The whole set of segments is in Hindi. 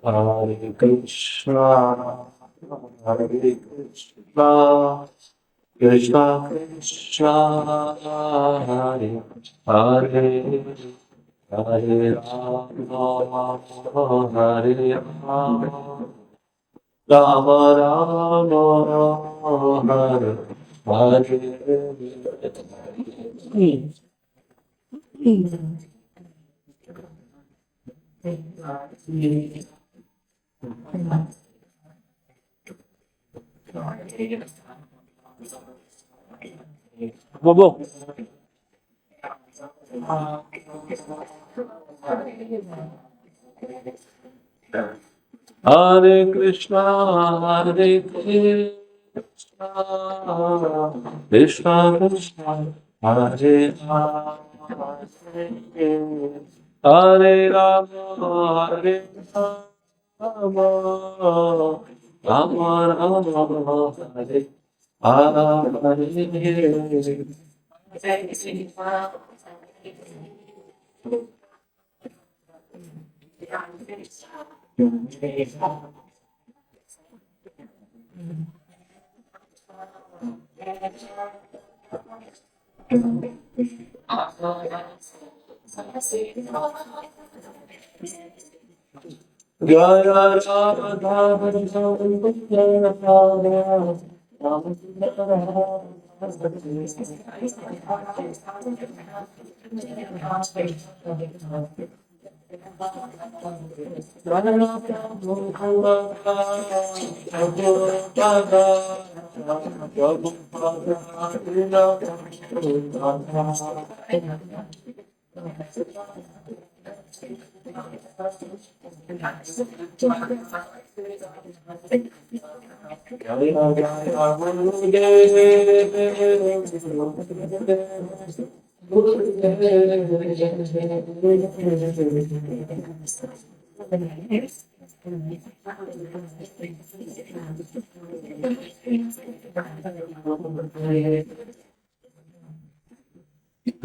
Hare Krishna, Hare Krishna, Krishna Krishna, Hare Hare, Hare Rama, Hare Rama, Rama Rama, Hare Hare. Bobo. Hare Krishna, Hare Krishna, Krishna Krishna, Hare Hare, Hare Rama, Hare Rama, Rama Rama, Hare Jaya Radha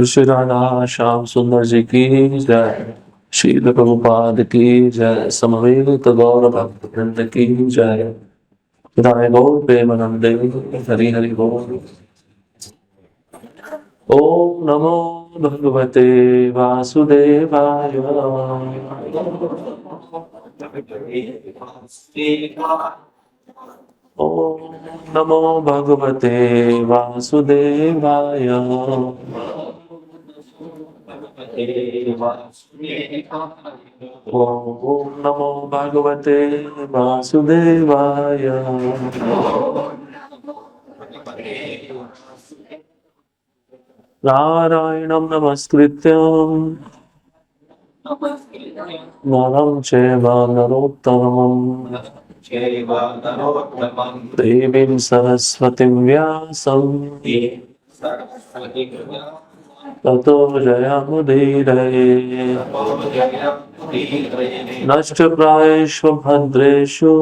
Shri Radha Shyam सुंदर जी की जय, श्रील प्रभुपाद की जय, समवेत गौर भक्त वृंद की जय, विदाय गौर प्रेमानंदे हरि हरि बोल। ओम नमो भगवते वासुदेवाय। ओम नमो भगवते वासुदेवाय। ओम नमो भगवते वासुदेवाय। नारायणं नमस्कृत्य नरं चैव नरोत्तमं देवीं सरस्वतीं व्यासं ततो जयमुदीरये। नष्टप्रायेषु भद्रेषु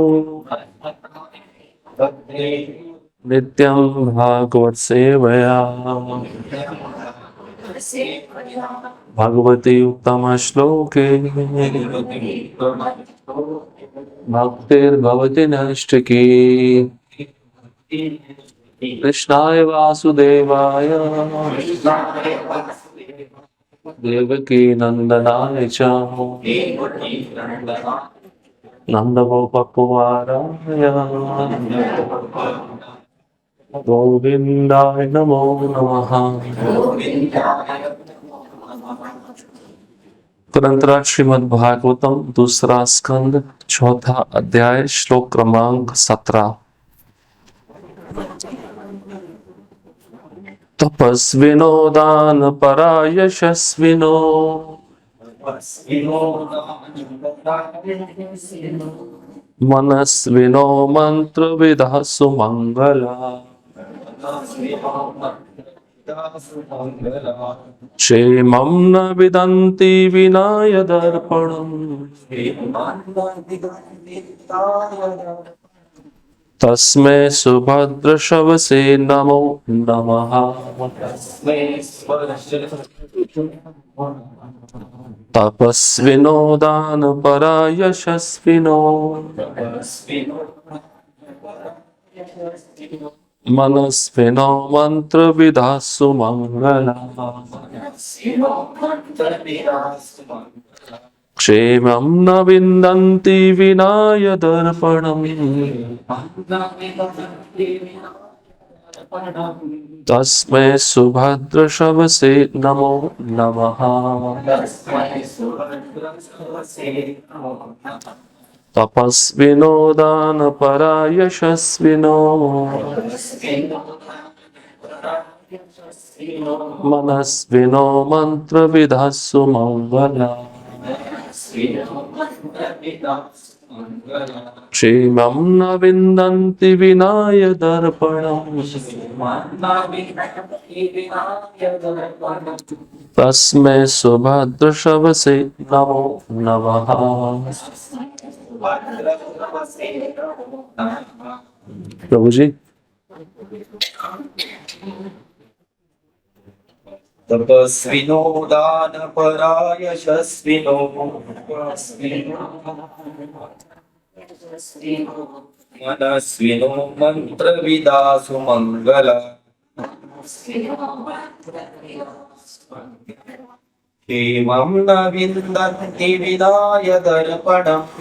नित्यं भागवत सेवया भगवती उत्तम श्लोके भक्तिर्भवति नैष्ठिकी। कृष्णाय वासुदेवाय देवकी नंदनाय च नंदगोपकुमाराय गोविंदाय नमो नमः। तदंतरा श्रीमद् भागवतम दूसरा स्कंद चौथा अध्याय श्लोक क्रमांक 17। तपस्विनो दान परा यशस्विनो मनस्विनो मंत्र विदः सुमंगला क्षेमं न विदन्ति विनाय दर्पणम् तस्मै सुभद्रशवसे नमो नमः। तपस्विनो दानपरा यशस्विनो मनस्विनो मंत्रविदा सुमंगला क्षेमं न विन्दन्ति विनाय दर्पणम् तस्मै सुभद्रशवसे नमो नमः। तपस्विनो दानपरा यशस्विनो मनस्विनो मंत्रविदा सुमंगला क्षेमं न विन्दन्ति विनाय दर्पणम् तस्मै सुभद्रशवसे नमो नमः। प्रभु जी तपस्विनो दानपरा यशस्विनो मनस्विनो मंत्रविदा सुमंगला क्षेमं न विन्दन्ति विनाय दर्पणम्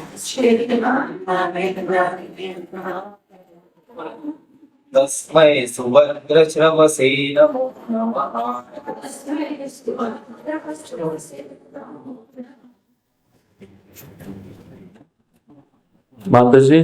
तस्मै सुभद्रश्रवसे नमो नमः। माता जी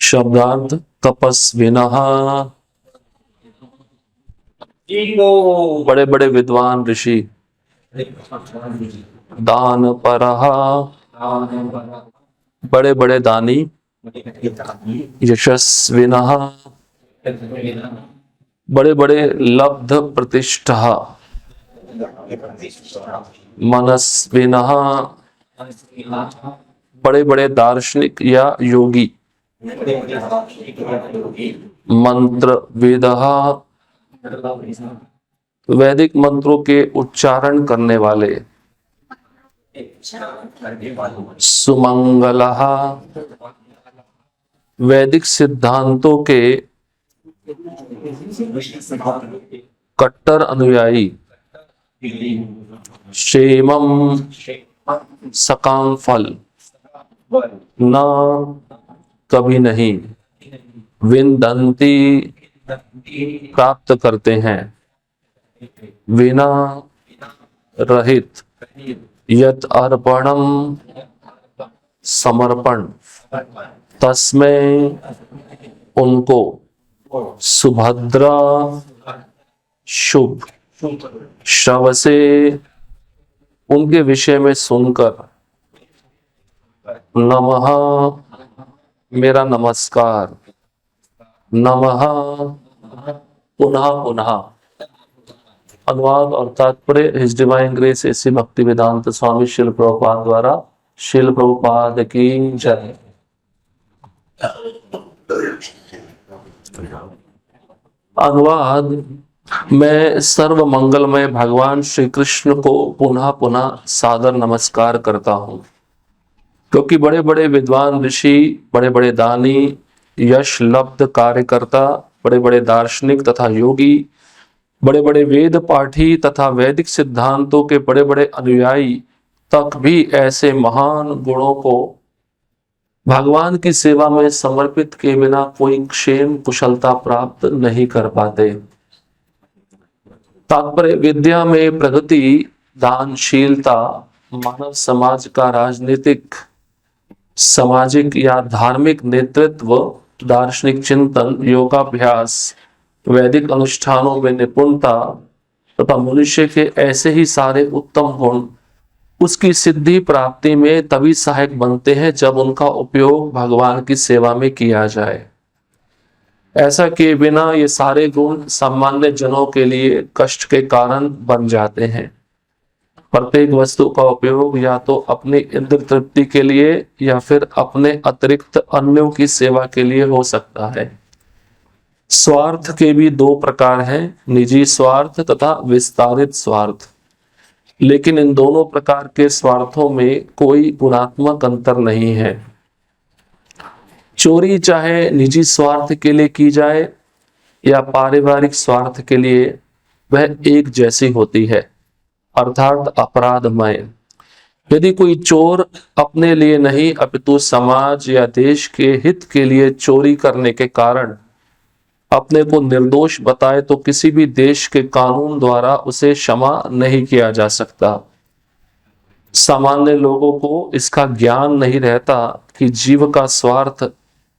शब्दार्थ तपस्विनः बड़े बड़े विद्वान ऋषि, दानपरः बड़े बड़े दानी, यशस्विनः बड़े बड़े लब्ध प्रतिष्ठा, मनस्विनः बड़े बड़े दार्शनिक या योगी, मंत्रविदः वैदिक मंत्रों के उच्चारण करने वाले, सुमंगलः वैदिक सिद्धांतों के कट्टर अनुयायी, क्षेमम सकाम फल न कभी नहीं, विन्दन्ति प्राप्त करते हैं, विना रहित, यत अर्पणम समर्पण, तस्मै उनको, सुभद्रा शुभ श्रवसे उनके विषय में सुनकर, नमः मेरा नमस्कार, नमः पुनः पुनः। अनुवाद और तात्पर्य हिज डिवाइन ग्रेस एसी भक्ति वेदांत स्वामी शिल प्रभुपाद द्वारा। शिल प्रभुपाद की जय। अनुवाद। मैं सर्व मंगलमय भगवान श्री कृष्ण को पुनः पुनः सादर नमस्कार करता हूँ, क्योंकि बड़े बड़े विद्वान ऋषि, बड़े बड़े दानी, यश लब्ध कार्यकर्ता, बड़े बड़े दार्शनिक तथा योगी, बड़े बड़े वेद पाठी तथा वैदिक सिद्धांतों के बड़े बड़े अनुयायी तक भी ऐसे महान गुणों को भगवान की सेवा में समर्पित किए बिना कोई क्षेम कुशलता प्राप्त नहीं कर पाते। तात्पर्य विद्या में प्रगति, दानशीलता, मानव समाज का राजनीतिक सामाजिक या धार्मिक नेतृत्व, दार्शनिक चिंतन, योगाभ्यास, वैदिक अनुष्ठानों में निपुणता तथा मनुष्य के ऐसे ही सारे उत्तम गुण उसकी सिद्धि प्राप्ति में तभी सहायक बनते हैं जब उनका उपयोग भगवान की सेवा में किया जाए। ऐसा किए बिना ये सारे गुण सामान्य जनों के लिए कष्ट के कारण बन जाते हैं। प्रत्येक वस्तु का उपयोग या तो अपनी इंद्र तृप्ति के लिए या फिर अपने अतिरिक्त अन्यों की सेवा के लिए हो सकता है। स्वार्थ के भी दो प्रकार हैं, निजी स्वार्थ तथा विस्तारित स्वार्थ। लेकिन इन दोनों प्रकार के स्वार्थों में कोई गुणात्मक अंतर नहीं है। चोरी चाहे निजी स्वार्थ के लिए की जाए या पारिवारिक स्वार्थ के लिए, वह एक जैसी होती है, अर्थात अपराधमय। यदि कोई चोर अपने लिए नहीं अपितु समाज या देश के हित के लिए चोरी करने के कारण अपने को निर्दोष बताए तो किसी भी देश के कानून द्वारा उसे क्षमा नहीं किया जा सकता। सामान्य लोगों को इसका ज्ञान नहीं रहता कि जीव का स्वार्थ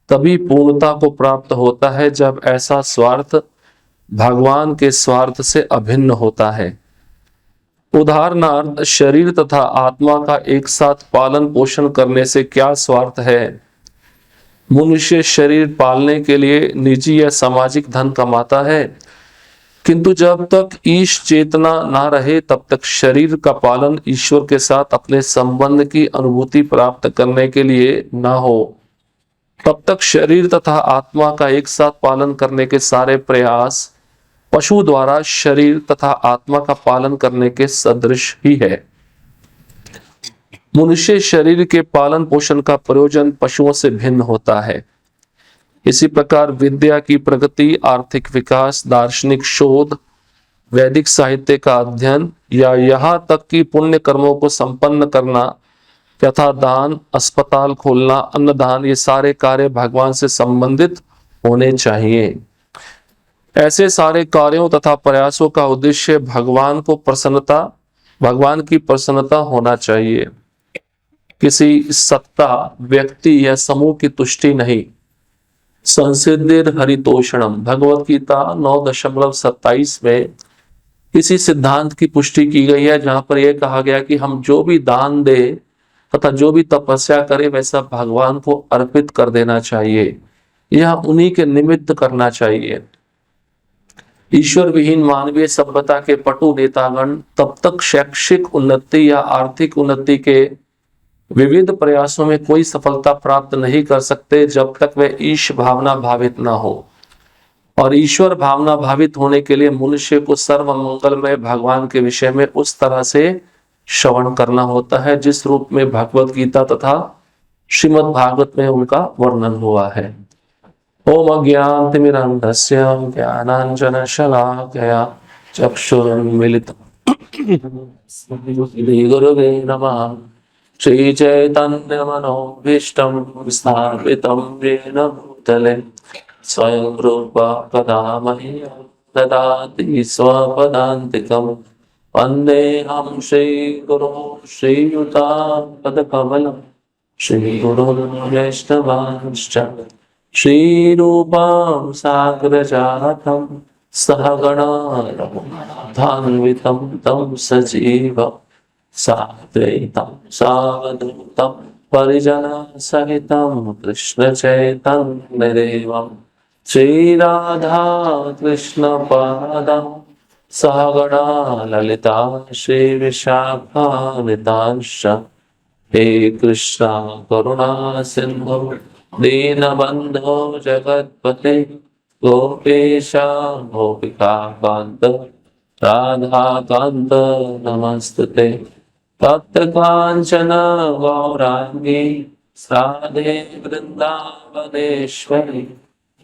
तभी पूर्णता को प्राप्त होता है जब ऐसा स्वार्थ भगवान के स्वार्थ से अभिन्न होता है। उदाहरणार्थ, शरीर तथा आत्मा का एक साथ पालन पोषण करने से क्या स्वार्थ है? मनुष्य शरीर पालने के लिए निजी या सामाजिक धन कमाता है, किंतु जब तक ईश चेतना ना रहे तब तक शरीर का पालन ईश्वर के साथ अपने संबंध की अनुभूति प्राप्त करने के लिए ना हो, तब तक शरीर तथा आत्मा का एक साथ पालन करने के सारे प्रयास पशु द्वारा शरीर तथा आत्मा का पालन करने के सदृश ही है। मनुष्य शरीर के पालन पोषण का प्रयोजन पशुओं से भिन्न होता है। इसी प्रकार विद्या की प्रगति, आर्थिक विकास, दार्शनिक शोध, वैदिक साहित्य का अध्ययन या यहाँ तक कि पुण्य कर्मों को संपन्न करना तथा दान, अस्पताल खोलना, अन्नदान, ये सारे कार्य भगवान से संबंधित होने चाहिए। ऐसे सारे कार्यों तथा प्रयासों का उद्देश्य भगवान की प्रसन्नता होना चाहिए, किसी सत्ता, व्यक्ति या समूह की तुष्टि नहीं। संसिद्धिर हरितोषणम, भगवत गीता 9.27 में इसी सिद्धांत की पुष्टि की गई है, जहां पर यह कहा गया कि हम जो भी दान दे तथा जो भी तपस्या करे वैसा भगवान को अर्पित कर देना चाहिए, यह उन्हीं के निमित्त करना चाहिए। ईश्वर विहीन मानवीय सभ्यता के पटु नेतागण तब तक शैक्षिक उन्नति या आर्थिक उन्नति के विविध प्रयासों में कोई सफलता प्राप्त नहीं कर सकते जब तक वे ईश भावना भावित न हो। और ईश्वर भावना भावित होने के लिए मनुष्य को सर्व मंगलमय भगवान के विषय में उस तरह से श्रवण करना होता है जिस रूप में भगवत गीता तथा श्रीमद् भागवत में उनका वर्णन हुआ है। ओम अज्ञानतिमिरान्धस्य ज्ञानाञ्जनशलाकया चक्षुरुन्मीलितं श्रीगुरुवे नमः। श्रीचैतन्यमनोभीष्टं स्थापितं येन भूतले स्वयं रूपा कदा मह्यं ददाति स्वपदान्तिकम्। वन्देऽहं श्रीगुरुं श्रीयुतापदकमलं श्रीगुरुं वैष्णवांश्च श्रीरूपां साग्रजातं सहगणा रघुनाथान्वितं तं सजीवं साद्वैतं सावधूतं परिजनसहितं कृष्णचैतन्यदेवं श्रीराधा कृष्णपादं सहगणा ललिता श्रीविशाखान्वितांश्च। हे कृष्णा करुणा सिन्धु दीनबन्धो जगत्पते गोपेशा गोपिकान्त राधाकान्त नमस्तुते। तप्तकाञ्चन गौराङ्गी राधे वृन्दावनेश्वरी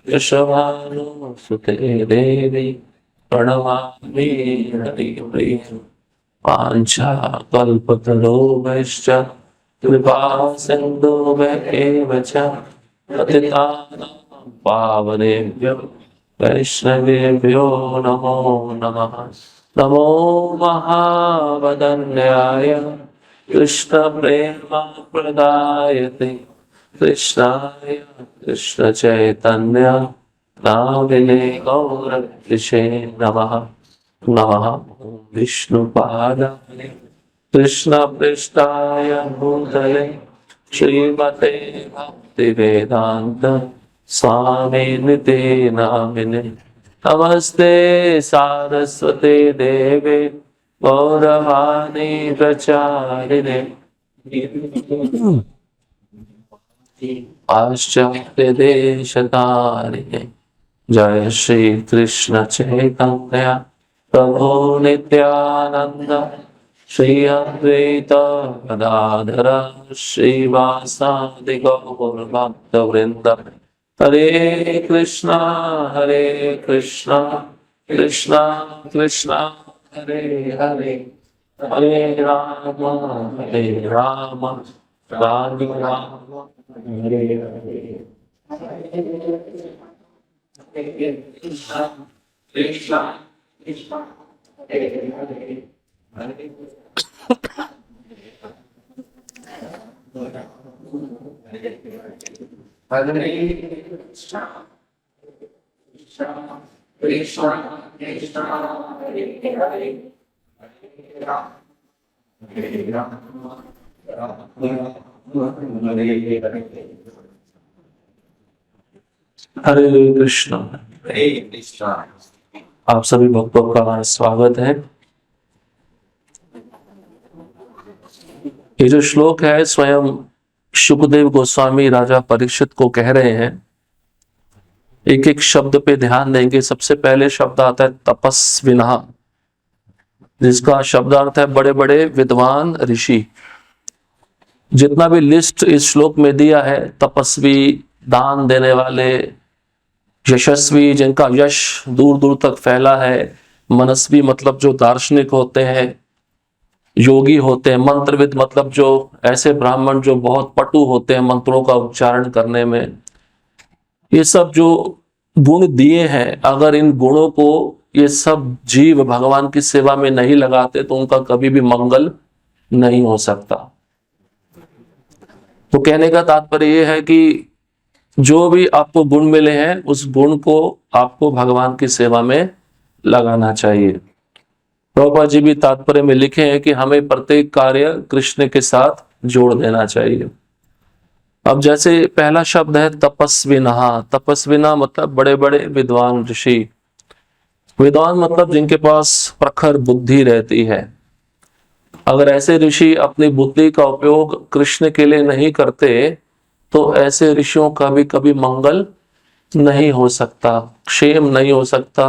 वृषभानुसुते देवी प्रणमामि हरिप्रिये। वाञ्छाकल्पतरुभ्यश्च कृपा सिन्धुभ्येव च पतितानां पावनेभ्यो वैष्णवेभ्यो नमो नमः। नमो महावदन्याय कृष्णप्रेमप्रदायते कृष्णाय कृष्ण चैतन्य नामिने गौरक्षे नमः। नमः विष्णुपादाय कृष्ण पृष्ठाय भूतले श्रीमते भक्ति वेदांत स्वामी निते नामिने। नमस्ते सारस्वते देवे गौरवाणी प्रचारिणे पाश्चात्य देशतारिणे। जय श्री कृष्ण चैतन्य प्रभु नित्यानंद श्री अद्वैत गदाधर श्रीवासादि गौर भक्त वृंद। हरे कृष्णा कृष्णा कृष्णा हरे हरे, हरे राम राम राम हरे हरे। कृष्णा कृष्णा कृष्णा हरे हरे, हरे कृष्णा कृष्णा कृष्णा कृष्णा हरे हरे, हरे राम राम हरे हरे। हरे कृष्णा। हरे कृष्णा। आप सभी भक्तों का स्वागत है। ये जो श्लोक है स्वयं शुकदेव गोस्वामी राजा परीक्षित को कह रहे हैं। एक एक शब्द पे ध्यान देंगे। सबसे पहले शब्द आता है तपस्विना, जिसका शब्दार्थ है बड़े बड़े विद्वान ऋषि। जितना भी लिस्ट इस श्लोक में दिया है, तपस्वी, दान देने वाले, यशस्वी जिनका यश दूर दूर तक फैला है, मनस्वी मतलब जो दार्शनिक होते हैं, योगी होते हैं, मंत्रविद मतलब जो ऐसे ब्राह्मण जो बहुत पटु होते हैं मंत्रों का उच्चारण करने में। ये सब जो गुण दिए हैं, अगर इन गुणों को ये सब जीव भगवान की सेवा में नहीं लगाते तो उनका कभी भी मंगल नहीं हो सकता। तो कहने का तात्पर्य ये है कि जो भी आपको गुण मिले हैं उस गुण को आपको भगवान की सेवा में लगाना चाहिए। प्रभुपाद जी भी तात्पर्य में लिखे हैं कि हमें प्रत्येक कार्य कृष्ण के साथ जोड़ देना चाहिए। अब जैसे पहला शब्द है तपस्विना। तपस्विना मतलब बड़े बड़े विद्वान ऋषि। विद्वान मतलब जिनके पास प्रखर बुद्धि रहती है। अगर ऐसे ऋषि अपनी बुद्धि का उपयोग कृष्ण के लिए नहीं करते तो ऐसे ऋषियों का भी कभी मंगल नहीं हो सकता, क्षेम नहीं हो सकता,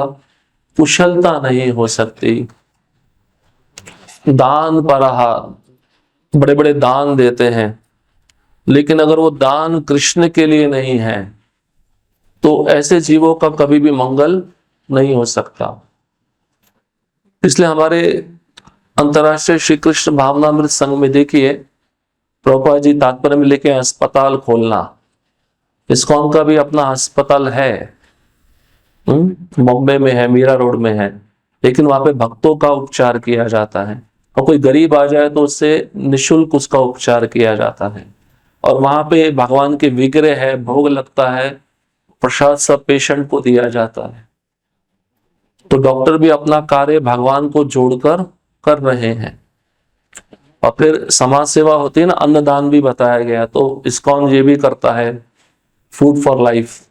कुशलता नहीं हो सकती। दान परहा, बड़े बड़े दान देते हैं, लेकिन अगर वो दान कृष्ण के लिए नहीं है तो ऐसे जीवों का कभी भी मंगल नहीं हो सकता। इसलिए हमारे अंतर्राष्ट्रीय श्री कृष्ण भावनामृत संघ में देखिए, प्रभुपाद जी तात्पर्य में लिखे अस्पताल खोलना। इस्कॉन का भी अपना अस्पताल है, बॉम्बे में है, मीरा रोड में है, लेकिन वहां पे भक्तों का उपचार किया जाता है। और कोई गरीब आ जाए तो उससे निशुल्क उसका उपचार किया जाता है। और वहां पे भगवान के विग्रह है, भोग लगता है, प्रसाद सब पेशेंट को दिया जाता है। तो डॉक्टर भी अपना कार्य भगवान को जोड़कर कर रहे हैं। और फिर समाज सेवा होती है ना, अन्नदान भी बताया गया, तो इस्कॉन ये भी करता है, फूड फॉर लाइफ।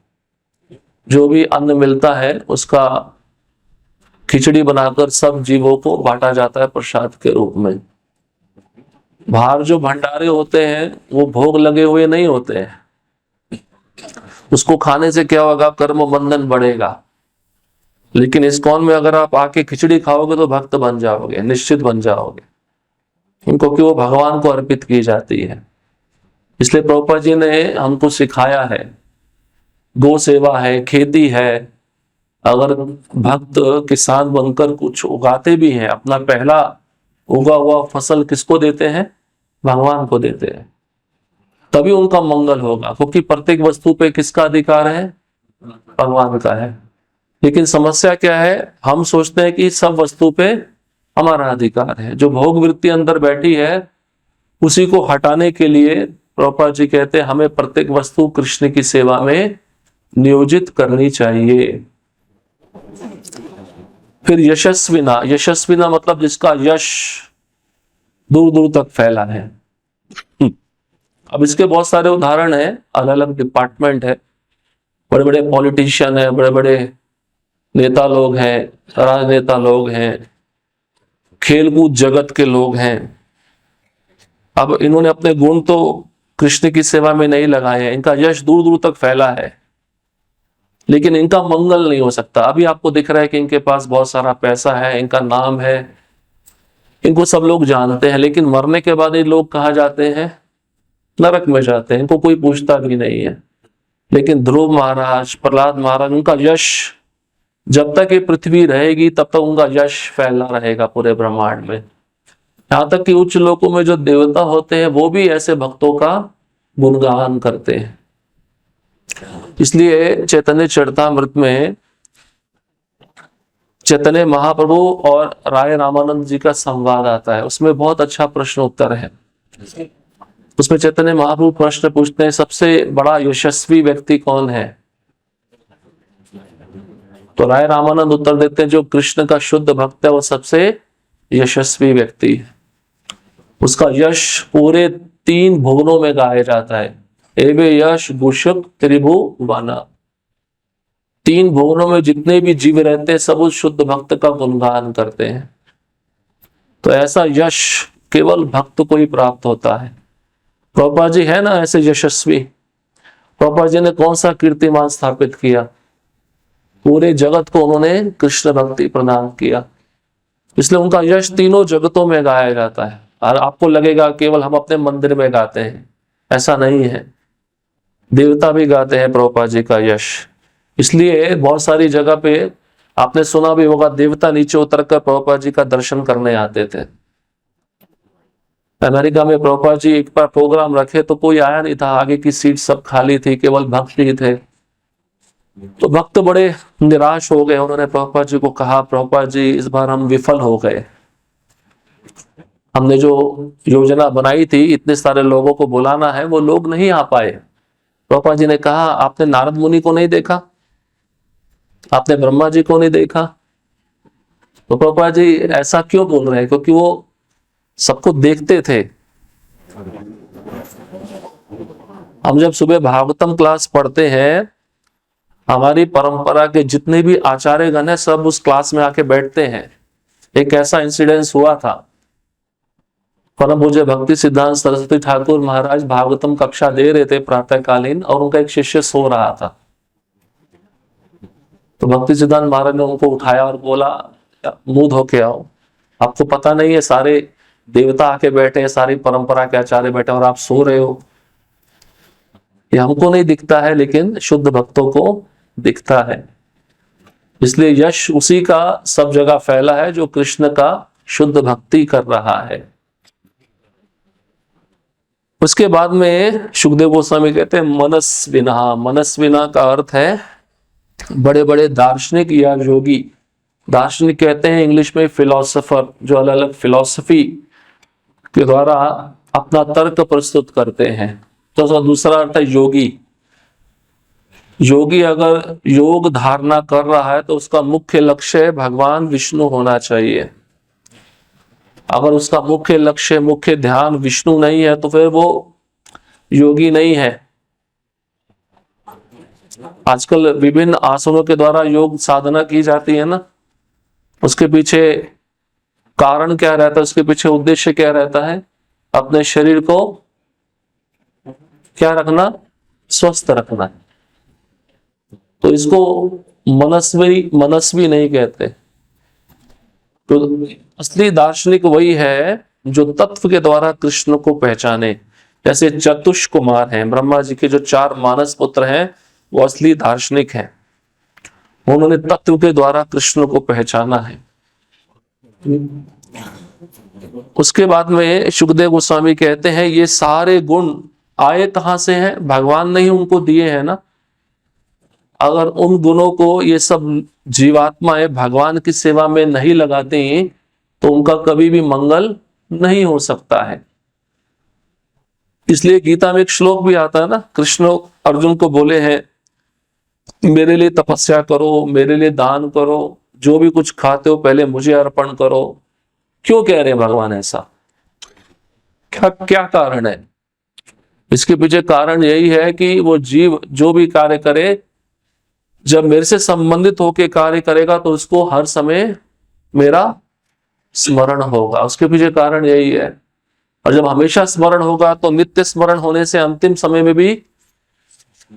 जो भी अन्न मिलता है उसका खिचड़ी बनाकर सब जीवों को बांटा जाता है प्रसाद के रूप में। बाहर जो भंडारे होते हैं वो भोग लगे हुए नहीं होते हैं, उसको खाने से क्या होगा, कर्म बंधन बढ़ेगा। लेकिन इस्कॉन में अगर आप आके खिचड़ी खाओगे तो भक्त बन जाओगे, निश्चित बन जाओगे, क्योंकि वो भगवान को अर्पित की जाती है। इसलिए प्रभुपाद जी ने हमको सिखाया है, गौ सेवा है, खेती है। अगर भक्त किसान बनकर कुछ उगाते भी हैं, अपना पहला उगा हुआ फसल किसको देते हैं, भगवान को देते हैं, तभी उनका मंगल होगा। क्योंकि प्रत्येक वस्तु पे किसका अधिकार है, भगवान का है। लेकिन समस्या क्या है, हम सोचते हैं कि सब वस्तु पे हमारा अधिकार है। जो भोग वृत्ति अंदर बैठी है उसी को हटाने के लिए प्रभुपाद जी कहते हैं हमें प्रत्येक वस्तु कृष्ण की सेवा में नियोजित करनी चाहिए। फिर यशस्विना, यशस्विना मतलब जिसका यश दूर दूर तक फैला है। अब इसके बहुत सारे उदाहरण हैं, अलग अलग डिपार्टमेंट है, बड़े बड़े पॉलिटिशियन है, बड़े बड़े नेता लोग हैं, राजनेता लोग हैं, खेलकूद जगत के लोग हैं। अब इन्होंने अपने गुण तो कृष्ण की सेवा में नहीं लगाए हैं, इनका यश दूर दूर तक फैला है, लेकिन इनका मंगल नहीं हो सकता। अभी आपको दिख रहा है कि इनके पास बहुत सारा पैसा है, इनका नाम है, इनको सब लोग जानते हैं, लेकिन मरने के बाद ये लोग कहाँ जाते हैं? नरक में जाते हैं, इनको कोई पूछता भी नहीं है। लेकिन ध्रुव महाराज, प्रहलाद महाराज, उनका यश जब तक ये पृथ्वी रहेगी तब तक उनका यश फैला रहेगा पूरे ब्रह्मांड में। यहाँ तक कि उच्च लोकों में जो देवता होते हैं वो भी ऐसे भक्तों का गुणगान करते हैं। इसलिए चैतन्य चरितामृत में चैतन्य महाप्रभु और राय रामानंद जी का संवाद आता है, उसमें बहुत अच्छा प्रश्न उत्तर है। उसमें चैतन्य महाप्रभु प्रश्न पूछते हैं सबसे बड़ा यशस्वी व्यक्ति कौन है? तो राय रामानंद उत्तर देते हैं जो कृष्ण का शुद्ध भक्त है वो सबसे यशस्वी व्यक्ति है। उसका यश पूरे 3 भुवनों में गाया जाता है। एवे यश गुशुक त्रिभुवन, 3 भुवनों में जितने भी जीव रहते हैं सब उस शुद्ध भक्त का गुणगान करते हैं। तो ऐसा यश केवल भक्त को ही प्राप्त होता है। प्रभुपाद जी है ना ऐसे यशस्वी। प्रभुपाद जी ने कौन सा कीर्तिमान स्थापित किया? पूरे जगत को उन्होंने कृष्ण भक्ति प्रदान किया, इसलिए उनका यश तीनों जगतों में गाया जाता है। और आपको लगेगा केवल हम अपने मंदिर में गाते हैं, ऐसा नहीं है, देवता भी गाते हैं प्रभुपाद जी का यश। इसलिए बहुत सारी जगह पे आपने सुना भी होगा देवता नीचे उतरकर प्रभुपाद जी का दर्शन करने आते थे। अमेरिका में प्रभुपाद जी एक बार प्रोग्राम रखे तो कोई आया नहीं था, आगे की सीट सब खाली थी, केवल भक्त ही थे। तो भक्त बड़े निराश हो गए, उन्होंने प्रभुपाद जी को कहा प्रभुपाद जी इस बार हम विफल हो गए, हमने जो योजना बनाई थी इतने सारे लोगों को बुलाना है वो लोग नहीं आ पाए। प्रभुपाद जी ने कहा आपने नारद मुनि को नहीं देखा, आपने ब्रह्मा जी को नहीं देखा? तो प्रभुपाद जी ऐसा क्यों बोल रहे हैं? क्योंकि वो सबको देखते थे। हम जब सुबह भागवतम क्लास पढ़ते हैं, हमारी परंपरा के जितने भी आचार्य गण हैं सब उस क्लास में आके बैठते हैं। एक ऐसा इंसिडेंस हुआ था, परम पूज्य भक्ति सिद्धांत सरस्वती ठाकुर महाराज भागवतम कक्षा दे रहे थे प्रातःकालीन, और उनका एक शिष्य सो रहा था। तो भक्ति सिद्धांत महाराज ने उनको उठाया और बोला मुंह धो के आओ, आपको पता नहीं है सारे देवता आके बैठे हैं, सारी परंपरा के आचार्य बैठे और आप सो रहे हो? ये हमको नहीं दिखता है लेकिन शुद्ध भक्तों को दिखता है। इसलिए यश उसी का सब जगह फैला है जो कृष्ण का शुद्ध भक्ति कर रहा है। उसके बाद में सुखदेव गोस्वामी कहते हैं मनस्विना। मनस्विना का अर्थ है बड़े बड़े दार्शनिक या योगी। दार्शनिक कहते हैं इंग्लिश में फिलोसोफर, जो अलग अलग फिलॉसफी के द्वारा अपना तर्क प्रस्तुत करते हैं। तो उसका दूसरा अर्थ है योगी। योगी अगर योग धारणा कर रहा है तो उसका मुख्य लक्ष्य भगवान विष्णु होना चाहिए। अगर उसका मुख्य लक्ष्य, मुख्य ध्यान विष्णु नहीं है तो फिर वो योगी नहीं है। आजकल विभिन्न आसनों के द्वारा योग साधना की जाती है ना, उसके पीछे कारण क्या रहता है, उसके पीछे उद्देश्य क्या रहता है? अपने शरीर को क्या रखना? स्वस्थ रखना। तो इसको मनस्वी नहीं कहते। तो असली दार्शनिक वही है जो तत्व के द्वारा कृष्ण को पहचाने। जैसे चतुष कुमार हैं, ब्रह्मा जी के जो 4 मानस पुत्र हैं, वो असली दार्शनिक हैं। उन्होंने तत्व के द्वारा कृष्ण को पहचाना है। उसके बाद में सुखदेव गोस्वामी कहते हैं ये सारे गुण आए कहां से हैं? भगवान ने ही उनको दिए हैं ना। अगर उन गुणों को ये सब जीवात्माएं भगवान की सेवा में नहीं लगाती तो उनका कभी भी मंगल नहीं हो सकता है। इसलिए गीता में एक श्लोक भी आता है ना, कृष्ण अर्जुन को बोले हैं मेरे लिए तपस्या करो, मेरे लिए दान करो, जो भी कुछ खाते हो पहले मुझे अर्पण करो। क्यों कह रहे हैं भगवान ऐसा? क्या क्या कारण है? इसके पीछे कारण यही है कि वो जीव जो भी कार्य करे, जब मेरे से संबंधित होकर कार्य करेगा तो उसको हर समय मेरा स्मरण होगा। उसके पीछे कारण यही है। और जब हमेशा स्मरण होगा तो नित्य स्मरण होने से अंतिम समय में भी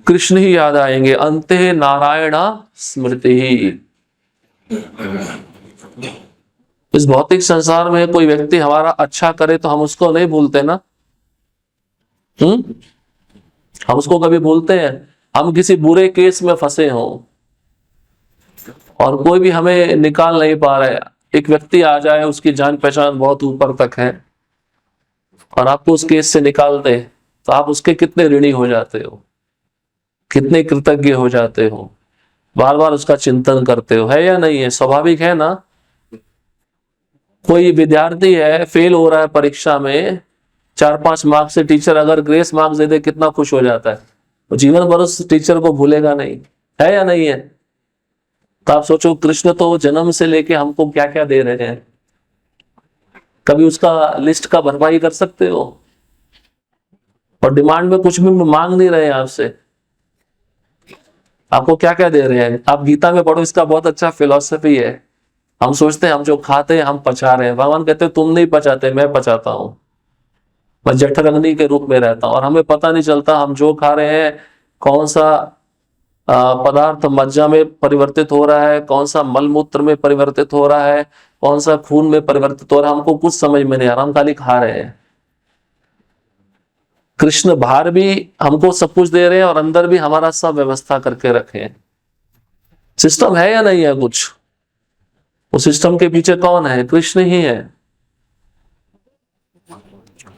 कृष्ण ही याद आएंगे। अंते नारायण स्मृति ही। इस भौतिक संसार में कोई व्यक्ति हमारा अच्छा करे तो हम उसको नहीं भूलते ना। हम उसको कभी भूलते हैं? हम किसी बुरे केस में फंसे हों और कोई भी हमें निकाल नहीं पा रहा है, एक व्यक्ति आ जाए, उसकी जान पहचान बहुत ऊपर तक है और आपको उस केस से निकाल दे, तो आप उसके कितने ऋणी हो जाते हो, कितने कृतज्ञ हो जाते हो, बार बार उसका चिंतन करते हो, है या नहीं है? स्वाभाविक है ना। कोई विद्यार्थी है, फेल हो रहा है परीक्षा में, 4-5 मार्क्स से टीचर अगर ग्रेस मार्क्स दे दे, कितना खुश हो जाता है। वो जीवन भर उस टीचर को भूलेगा नहीं, है या नहीं है? तो आप सोचो, कृष्ण तो जन्म से लेके हमको क्या क्या दे रहे हैं, कभी उसका लिस्ट का भरपाई कर सकते हो? और डिमांड में कुछ भी मांग नहीं रहे आपसे। आपको क्या क्या दे रहे हैं? आप गीता में पढ़ो, इसका बहुत अच्छा फिलॉसफी है। हम सोचते हैं हम जो खाते हैं हम पचा रहे हैं, भगवान कहते हैं तुम नहीं पचाते, मैं पचाता हूं। मैं जठराग्नि के रूप में रहता हूं और हमें पता नहीं चलता हम जो खा रहे हैं कौन सा पदार्थ मज्जा में परिवर्तित हो रहा है, कौन सा मलमूत्र में परिवर्तित हो रहा है, कौन सा खून में परिवर्तित हो रहा है, हमको कुछ समझ में नहीं आ रहा, हम खाली खा रहे हैं। कृष्ण बाहर भी हमको सब कुछ दे रहे हैं और अंदर भी हमारा सब व्यवस्था करके रखे हैं। सिस्टम है या नहीं है कुछ? उस सिस्टम के पीछे कौन है? कृष्ण ही है।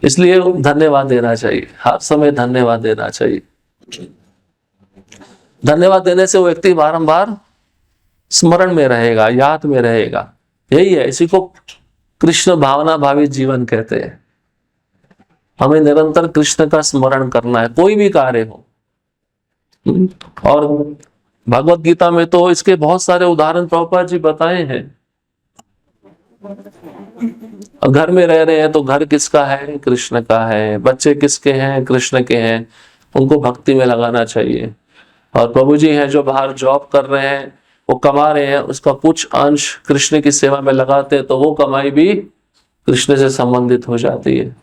इसलिए धन्यवाद देना चाहिए, हर समय धन्यवाद देना चाहिए। धन्यवाद देने से वो व्यक्ति बारंबार स्मरण में रहेगा, याद में रहेगा। यही है, इसी को कृष्ण भावना भावित जीवन कहते हैं। हमें निरंतर कृष्ण का स्मरण करना है, कोई भी कार्य हो। और भगवत गीता में तो इसके बहुत सारे उदाहरण प्रभुपाद जी बताए हैं। घर में रह रहे हैं तो घर किसका है? कृष्ण का है। बच्चे किसके हैं? कृष्ण के हैं। उनको भक्ति में लगाना चाहिए। और प्रभु जी हैं जो बाहर जॉब कर रहे हैं, वो कमा रहे हैं, उसका कुछ अंश कृष्ण की सेवा में लगाते हैं तो वो कमाई भी कृष्ण से संबंधित हो जाती है।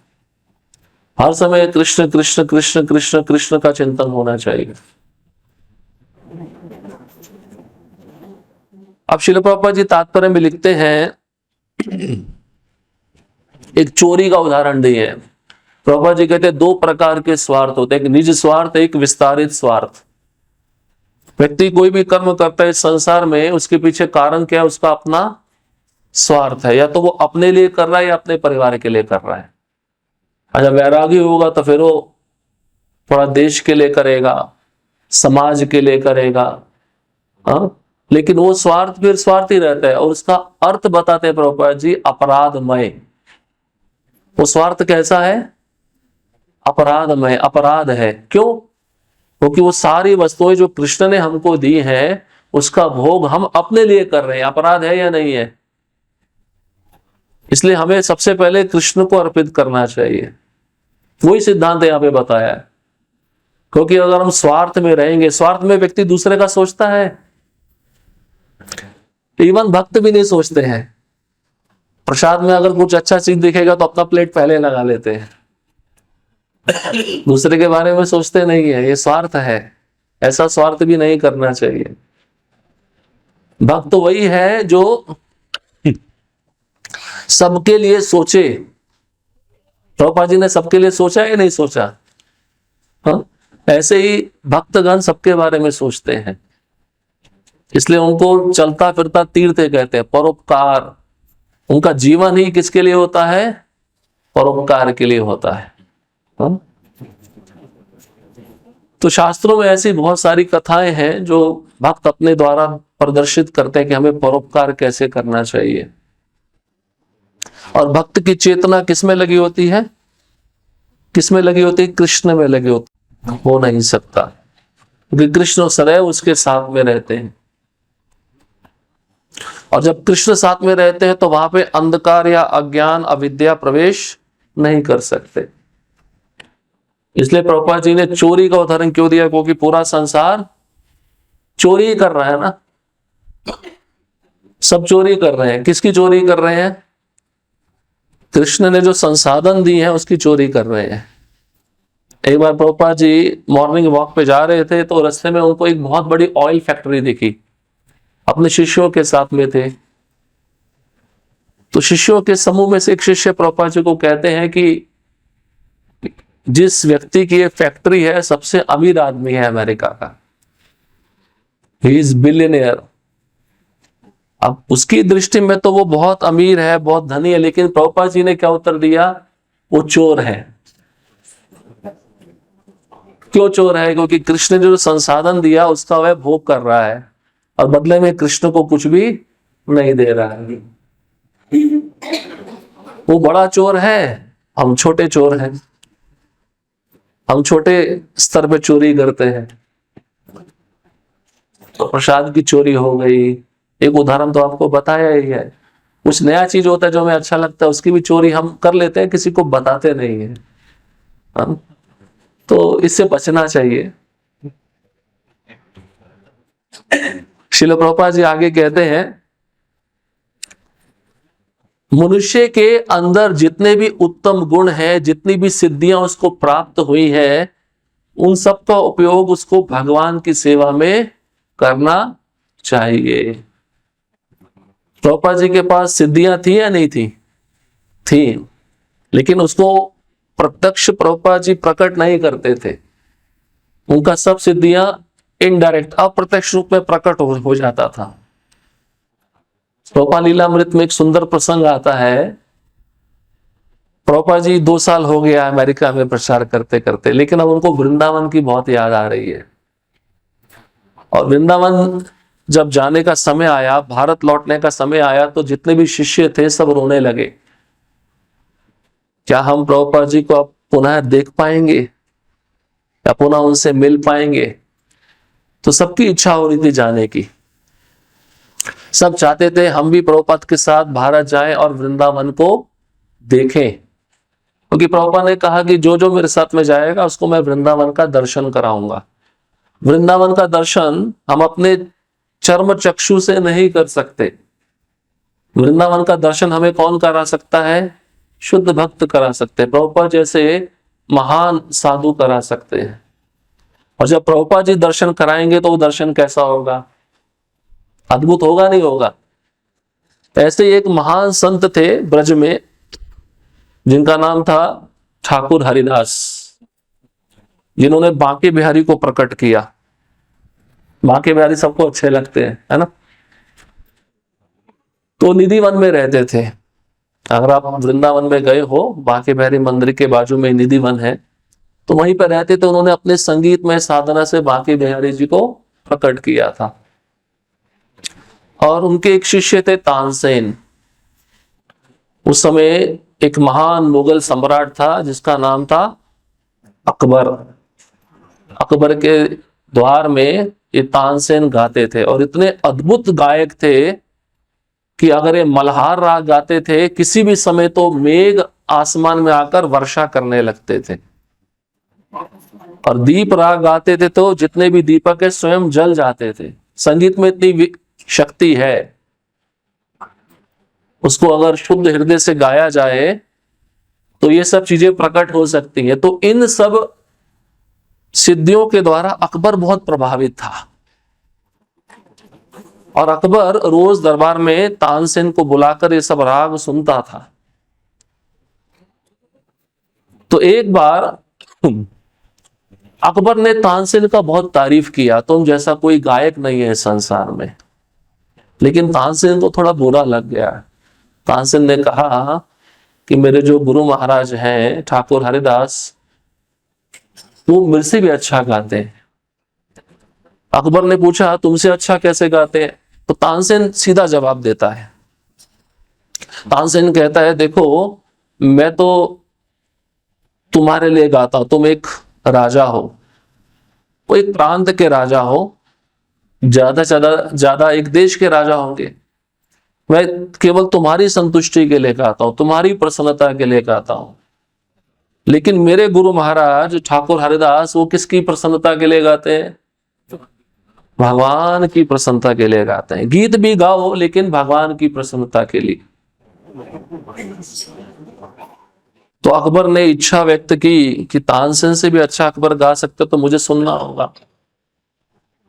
हर समय कृष्ण कृष्ण कृष्ण कृष्ण कृष्ण का चिंतन होना चाहिए। अब श्रील प्रभुपाद जी तात्पर्य में लिखते हैं, एक चोरी का उदाहरण दिए हैं। प्रभुपाद जी कहते हैं 2 प्रकार के स्वार्थ होते हैं, एक निज स्वार्थ, एक विस्तारित स्वार्थ। व्यक्ति कोई भी कर्म करता है संसार में, उसके पीछे कारण क्या है? उसका अपना स्वार्थ है। या तो वो अपने लिए कर रहा है या अपने परिवार के लिए कर रहा है। जब वैरागी होगा तो फिर वो थोड़ा देश के लिए करेगा, समाज के लिए करेगा। लेकिन वो स्वार्थ फिर स्वार्थ ही रहता है। और उसका अर्थ बताते हैं प्रभुपाद जी, अपराधमय। वो स्वार्थ कैसा है? अपराधमय, अपराध है। क्यों? क्योंकि वो सारी वस्तुएं जो कृष्ण ने हमको दी हैं, उसका भोग हम अपने लिए कर रहे हैं। अपराध है या नहीं है? इसलिए हमें सबसे पहले कृष्ण को अर्पित करना चाहिए। वही सिद्धांत यहां पे बताया है। क्योंकि अगर हम स्वार्थ में रहेंगे, स्वार्थ में व्यक्ति दूसरे का सोचता है, इवन भक्त भी नहीं सोचते हैं। प्रसाद में अगर कुछ अच्छा चीज दिखेगा तो अपना प्लेट पहले लगा लेते हैं, दूसरे के बारे में सोचते नहीं है। ये स्वार्थ है। ऐसा स्वार्थ भी नहीं करना चाहिए। भक्त तो वही है जो सबके लिए सोचे। प्रभुपाद जी ने सबके लिए सोचा या नहीं सोचा? हाँ, ऐसे ही भक्तगण सबके बारे में सोचते हैं। इसलिए उनको चलता फिरता तीर्थ कहते हैं, परोपकार। उनका जीवन ही किसके लिए होता है? परोपकार के लिए होता है। हाँ? तो शास्त्रों में ऐसी बहुत सारी कथाएं हैं जो भक्त अपने द्वारा प्रदर्शित करते हैं कि हमें परोपकार कैसे करना चाहिए। और भक्त की चेतना किसमें लगी होती है? किस में लगी होती? कृष्ण में लगी होती। हो नहीं सकता, क्योंकि कृष्ण सदैव उसके साथ में रहते हैं, और जब कृष्ण साथ में रहते हैं तो वहां पे अंधकार या अज्ञान अविद्या प्रवेश नहीं कर सकते। इसलिए प्रभुपाद जी ने चोरी का उदाहरण क्यों दिया? क्योंकि पूरा संसार चोरी ही कर रहा है ना, सब चोरी कर रहे हैं। किसकी चोरी कर रहे हैं? कृष्ण ने जो संसाधन दिए हैं उसकी चोरी कर रहे हैं। एक बार प्रभुपाद जी मॉर्निंग वॉक पे जा रहे थे तो रास्ते में उनको एक बहुत बड़ी ऑयल फैक्ट्री दिखी, अपने शिष्यों के साथ में थे। तो शिष्यों के समूह में से एक शिष्य प्रभुपाद जी को कहते हैं कि जिस व्यक्ति की ये फैक्ट्री है सबसे अमीर आदमी है अमेरिका का, ही इज बिलियनियर। अब उसकी दृष्टि में तो वो बहुत अमीर है, बहुत धनी है, लेकिन प्रभुपाद जी ने क्या उत्तर दिया? वो चोर है। क्यों चोर है? क्योंकि कृष्ण ने जो संसाधन दिया उसका वह भोग कर रहा है और बदले में कृष्ण को कुछ भी नहीं दे रहा है। वो बड़ा चोर है, हम छोटे चोर हैं, हम छोटे स्तर पे चोरी करते हैं। तो प्रसाद की चोरी हो गई, एक उदाहरण तो आपको बताया ही है। कुछ नया चीज होता है जो हमें अच्छा लगता है, उसकी भी चोरी हम कर लेते हैं, किसी को बताते नहीं है हम। तो इससे बचना चाहिए। श्रील प्रभुपाद जी आगे कहते हैं, मनुष्य के अंदर जितने भी उत्तम गुण हैं, जितनी भी सिद्धियां उसको प्राप्त हुई है, उन सब का उपयोग उसको भगवान की सेवा में करना चाहिए। प्रभुपाद जी के पास सिद्धियां थी या नहीं थी? थी, लेकिन उसको प्रत्यक्ष प्रभुपाद जी प्रकट नहीं करते थे। उनका सब सिद्धियां इनडायरेक्ट अप्रत्यक्ष रूप में प्रकट हो जाता था। प्रभुपाद लीलामृत में एक सुंदर प्रसंग आता है। प्रभुपाद जी 2 साल हो गया अमेरिका में प्रचार करते करते, लेकिन अब उनको वृंदावन की बहुत याद आ रही है। और वृंदावन जब जाने का समय आया, भारत लौटने का समय आया, तो जितने भी शिष्य थे सब रोने लगे। क्या हम प्रभुपाद जी को अब पुनः देख पाएंगे या पुनः उनसे मिल पाएंगे? तो सबकी इच्छा हो रही थी जाने की। सब चाहते थे हम भी प्रभुपाद के साथ भारत जाएं और वृंदावन को देखें, क्योंकि प्रभुपाद ने कहा कि जो जो मेरे साथ में जाएगा उसको मैं वृंदावन का दर्शन कराऊंगा। वृंदावन का दर्शन हम अपने चर्म चक्षु से नहीं कर सकते। वृंदावन का दर्शन हमें कौन करा सकता है? शुद्ध भक्त करा सकते हैं, प्रभुपाद जैसे महान साधु करा सकते हैं। और जब प्रभुपाद जी दर्शन कराएंगे तो वो दर्शन कैसा होगा? अद्भुत होगा, नहीं होगा? ऐसे एक महान संत थे ब्रज में, जिनका नाम था ठाकुर हरिदास, जिन्होंने बांके बिहारी को प्रकट किया। बांके बिहारी सबको अच्छे लगते हैं, है ना? तो निधि वन में रहते थे। अगर आप वृंदावन में गए हो, बांके बिहारी मंदिर के बाजू में निधि वन है, तो वहीं पर रहते थे। उन्होंने अपने संगीत में साधना से बांके बिहारी जी को प्रकट किया था। और उनके एक शिष्य थे तानसेन। उस समय एक महान मुगल सम्राट था जिसका नाम था अकबर। अकबर के द्वार में ये तानसेन गाते थे और इतने अद्भुत गायक थे कि अगर ये मल्हार राग गाते थे किसी भी समय तो मेघ आसमान में आकर वर्षा करने लगते थे। और दीप राग गाते थे तो जितने भी दीपक है स्वयं जल जाते थे। संगीत में इतनी शक्ति है, उसको अगर शुद्ध हृदय से गाया जाए तो ये सब चीजें प्रकट हो सकती हैं। तो इन सब सिद्धियों के द्वारा अकबर बहुत प्रभावित था और अकबर रोज दरबार में तानसेन को बुलाकर ये सब राग सुनता था। तो एक बार अकबर ने तानसेन का बहुत तारीफ किया, तुम जैसा कोई गायक नहीं है संसार में। लेकिन तानसेन को थोड़ा बुरा लग गया। तानसेन ने कहा कि मेरे जो गुरु महाराज हैं ठाकुर हरिदास, वो मेरे से भी अच्छा गाते हैं। अकबर ने पूछा तुमसे अच्छा कैसे गाते हैं? तो तानसेन सीधा जवाब देता है। तानसेन कहता है देखो, मैं तो तुम्हारे लिए गाता हूं। तुम एक राजा हो, वो एक प्रांत के राजा हो, ज्यादा से ज्यादा एक देश के राजा होंगे। मैं केवल तुम्हारी संतुष्टि के लिए गाता हूं, तुम्हारी प्रसन्नता के लिए गाता हूं। लेकिन मेरे गुरु महाराज ठाकुर हरिदास वो किसकी प्रसन्नता के लिए गाते हैं? भगवान की प्रसन्नता के लिए गाते हैं। गीत भी गाओ लेकिन भगवान की प्रसन्नता के लिए। तो अकबर ने इच्छा व्यक्त की कि तानसेन से भी अच्छा अकबर गा सकते तो मुझे सुनना होगा।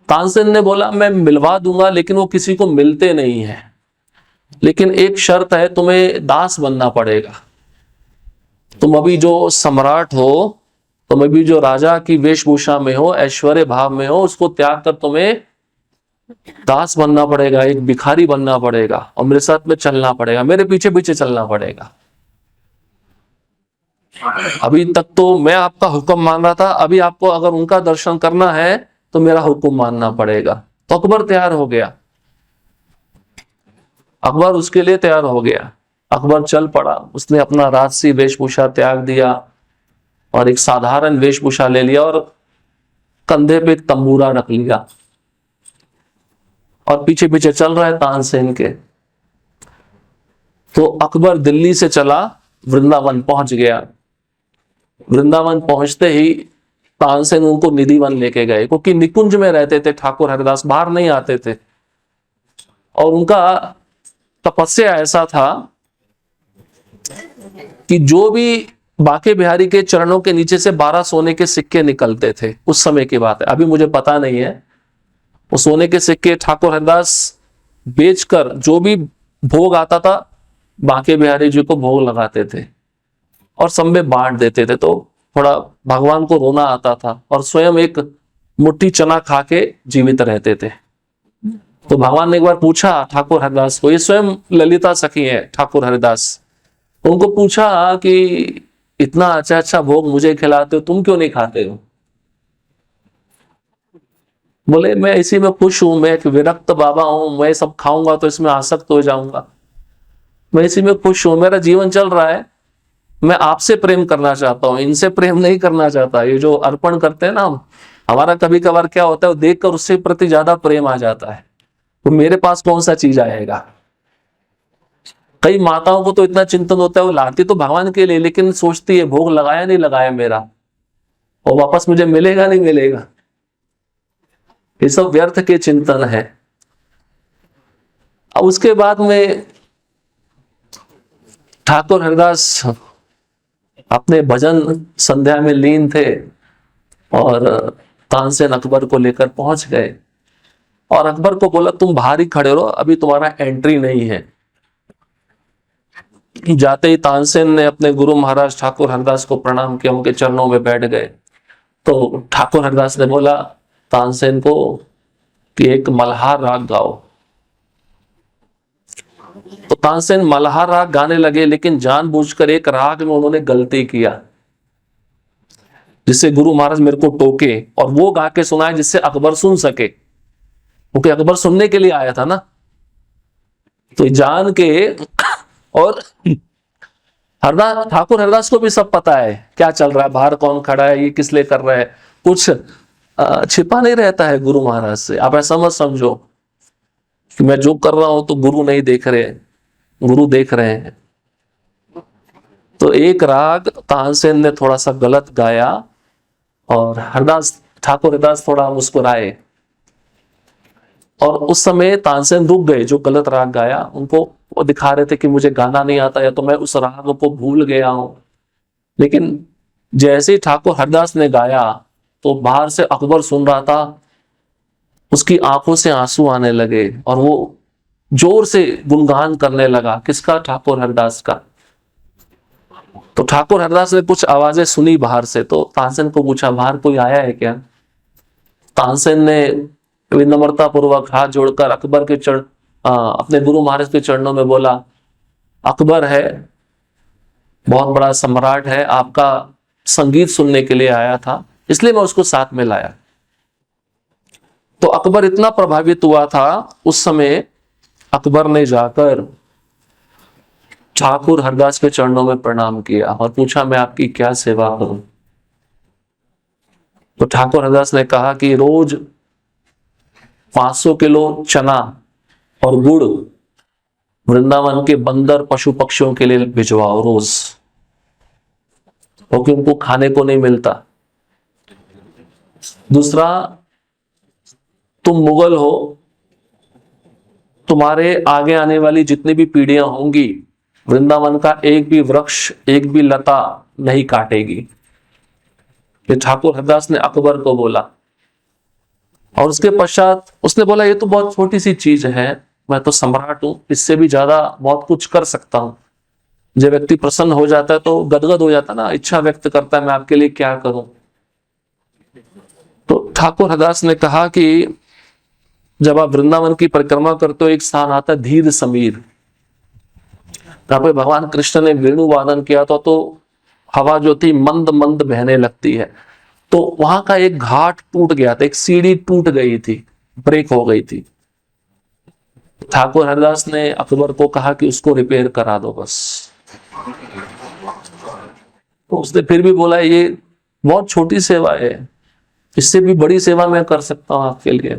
तानसेन ने बोला मैं मिलवा दूंगा, लेकिन वो किसी को मिलते नहीं है। लेकिन एक शर्त है, तुम्हें दास बनना पड़ेगा। तुम अभी जो सम्राट हो, तुम अभी जो राजा की वेशभूषा में हो, ऐश्वर्य भाव में हो, उसको त्याग कर तुम्हें दास बनना पड़ेगा, एक भिखारी बनना पड़ेगा और मेरे साथ में चलना पड़ेगा, मेरे पीछे पीछे चलना पड़ेगा। अभी तक तो मैं आपका हुक्म मान रहा था, अभी आपको अगर उनका दर्शन करना है तो मेरा हुक्म मानना पड़ेगा। तो अकबर तैयार हो गया, अकबर उसके लिए तैयार हो गया। अकबर चल पड़ा, उसने अपना राजसी वेशभूषा त्याग दिया और एक साधारण वेशभूषा ले लिया और कंधे पे एक तंबूरा रख लिया और पीछे पीछे चल रहा है तानसेन के। तो अकबर दिल्ली से चला, वृंदावन पहुंच गया। वृंदावन पहुंचते ही तानसेन उनको निधिवन लेके गए, क्योंकि निकुंज में रहते थे ठाकुर हरिदास, बाहर नहीं आते थे। और उनका तपस्या ऐसा था कि जो भी बांके बिहारी के चरणों के नीचे से 12 सोने के सिक्के निकलते थे, उस समय की बात है, अभी मुझे पता नहीं है। वो सोने के सिक्के ठाकुर हरिदास बेचकर जो भी भोग आता था बांके बिहारी जी को भोग लगाते थे और सब में बांट देते थे। तो थोड़ा भगवान को रोना आता था और स्वयं एक मुट्ठी चना खा के जीवित रहते थे। तो भगवान ने एक बार पूछा ठाकुर हरिदास को, ये स्वयं ललिता सखी है ठाकुर हरिदास, उनको पूछा कि इतना अच्छा अच्छा भोग मुझे खिलाते हो, तुम क्यों नहीं खाते हो? बोले मैं इसी में खुश हूं, मैं एक विरक्त बाबा हूं, मैं सब खाऊंगा तो इसमें आसक्त हो जाऊंगा, मैं इसी में खुश हूं, मेरा जीवन चल रहा है, मैं आपसे प्रेम करना चाहता हूं, इनसे प्रेम नहीं करना चाहता। ये जो अर्पण करते हैं ना हम, हमारा कभी कभार क्या होता है, वो देखकर उससे प्रति ज्यादा प्रेम आ जाता है, तो मेरे पास कौन सा चीज आएगा। कई माताओं को तो इतना चिंतन होता है, वो लाती तो भगवान के लिए, लेकिन सोचती है भोग लगाया नहीं लगाया मेरा, और वापस मुझे मिलेगा नहीं मिलेगा। ये सब व्यर्थ के चिंतन है। अब उसके बाद में ठाकुर हरिदास अपने भजन संध्या में लीन थे और तानसेन अकबर को लेकर पहुंच गए और अकबर को बोला तुम बाहर ही खड़े रहो, अभी तुम्हारा एंट्री नहीं है। जाते ही तानसेन ने अपने गुरु महाराज ठाकुर हरिदास को प्रणाम किया, उनके चरणों में बैठ गए। तो ठाकुर हरिदास ने बोला तानसेन को कि एक मल्हार राग गाओ। तो तानसेन मल्हार राग गाने लगे, लेकिन जानबूझकर एक राग में उन्होंने गलती किया जिससे गुरु महाराज मेरे को टोके, और वो गा के सुनाए जिससे अकबर सुन सके, क्योंकि अकबर सुनने के लिए आया था ना। तो जान के, और हरदास ठाकुर हरदास को भी सब पता है क्या चल रहा है, बाहर कौन खड़ा है, ये किस लिए कर रहा है, कुछ छिपा नहीं रहता है गुरु महाराज से। आप ऐसा मत समझो कि मैं जो कर रहा हूं तो गुरु नहीं देख रहे, गुरु देख रहे हैं। तो एक राग तानसेन ने थोड़ा सा गलत गाया और हरदास ठाकुर हरदास थोड़ा मुस्कुराए, और उस समय तानसेन रुक गए। जो गलत राग गाया उनको वो दिखा रहे थे कि मुझे गाना नहीं आता, या तो मैं उस राग को भूल गया हूं। लेकिन जैसे ही ठाकुर हरदास ने गाया तो बाहर से अकबर सुन रहा था, उसकी आंखों से आंसू आने लगे और वो जोर से गुणगान करने लगा। किसका? ठाकुर हरदास का। तो ठाकुर हरदास ने कुछ आवाजें सुनी बाहर से, तो तानसेन को पूछा बाहर कोई आया है क्या? तानसेन ने विनम्रता पूर्वक हाथ जोड़कर अकबर के अपने गुरु महाराज के चरणों में बोला, अकबर है, बहुत बड़ा सम्राट है, आपका संगीत सुनने के लिए आया था, इसलिए मैं उसको साथ में लाया। तो अकबर इतना प्रभावित हुआ था उस समय, अकबर ने जाकर ठाकुर हरदास के चरणों में प्रणाम किया और पूछा मैं आपकी क्या सेवा करूं। तो ठाकुर हरदास ने कहा कि रोज 500 किलो चना और गुड़ वृंदावन के बंदर पशु पक्षियों के लिए भिजवाओ रोज, क्योंकि उनको खाने को नहीं मिलता। दूसरा, तुम मुगल हो, तुम्हारे आगे आने वाली जितनी भी पीढ़ियां होंगी, वृंदावन का एक भी वृक्ष, एक भी लता नहीं काटेगी। ये ठाकुर हरदास ने अकबर को बोला। और उसके पश्चात उसने बोला ये तो बहुत छोटी सी चीज है, मैं तो सम्राट हूं, इससे भी ज्यादा बहुत कुछ कर सकता हूं। जब व्यक्ति प्रसन्न हो जाता है तो गदगद हो जाता है ना, इच्छा व्यक्त करता है मैं आपके लिए क्या करूं। तो ठाकुर हरदास ने कहा कि जब आप वृंदावन की परिक्रमा करते हो, एक स्थान आता है धीर समीर, जहां पे भगवान कृष्ण ने वेणु वादन किया था, तो हवा जो थी मंद मंद बहने लगती है। तो वहां का एक घाट टूट गया था, एक सीढ़ी टूट गई थी, ब्रेक हो गई थी। ठाकुर हरदास ने अकबर को कहा कि उसको रिपेयर करा दो बस। तो उसने फिर भी बोला ये बहुत छोटी सेवा है, इससे भी बड़ी सेवा मैं कर सकता हूं आपके लिए।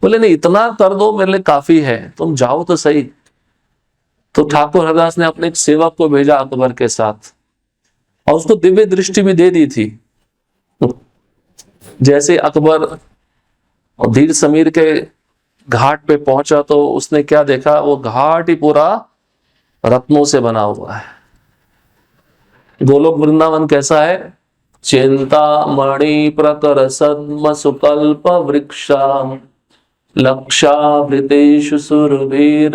बोले नहीं, इतना कर दो मेरे लिए काफी है, तुम जाओ तो सही। तो ठाकुर हरदास ने अपने एक सेवक को भेजा अकबर के साथ, और उसको दिव्य दृष्टि भी दे दी थी। जैसे अकबर धीर समीर के घाट पे पहुंचा तो उसने क्या देखा, वो घाट ही पूरा रत्नों से बना हुआ है। गोलोक वृंदावन कैसा है? चिंतामणि प्रकर सद्म सुकल्प वृक्षा लक्षावृतेषु सुरभिरभिपालयन्तम्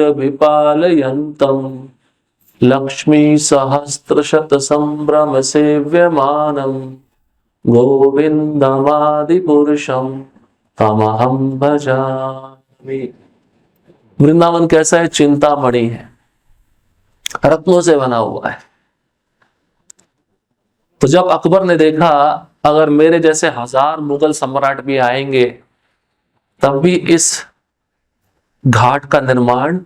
लक्ष्मी सहस्रशत संभ्रम सेव्यमानम् गोविंदमादि पुरुषम तमहं भजामि। वृंदावन कैसा है? चिंतामणि है, रत्नों से बना हुआ है। तो जब अकबर ने देखा अगर मेरे जैसे 1000 मुगल सम्राट भी आएंगे तब भी इस घाट का निर्माण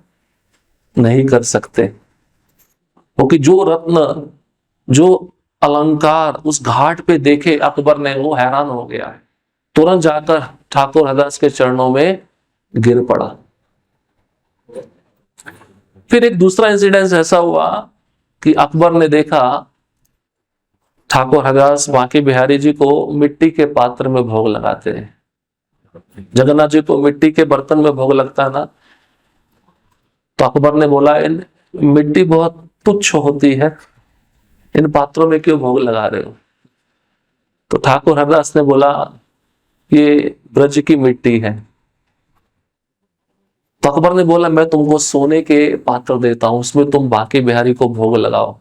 नहीं कर सकते, क्योंकि जो रत्न, जो अलंकार उस घाट पे देखे अकबर ने, वो हैरान हो गया है। तुरंत जाकर ठाकुर हरदास के चरणों में गिर पड़ा। फिर एक दूसरा इंसिडेंस ऐसा हुआ कि अकबर ने देखा ठाकुर हरदास बांके बिहारी जी को मिट्टी के पात्र में भोग लगाते हैं। जगन्नाथ जी को मिट्टी के बर्तन में भोग लगता है ना, तो अकबर ने बोला इन मिट्टी बहुत तुच्छ होती है, इन पात्रों में क्यों भोग लगा रहे हो? तो ठाकुर हरदास ने बोला ये ब्रज की मिट्टी है। तो अकबर ने बोला मैं तुमको सोने के पात्र देता हूं, उसमें तुम बांके बिहारी को भोग लगाओ,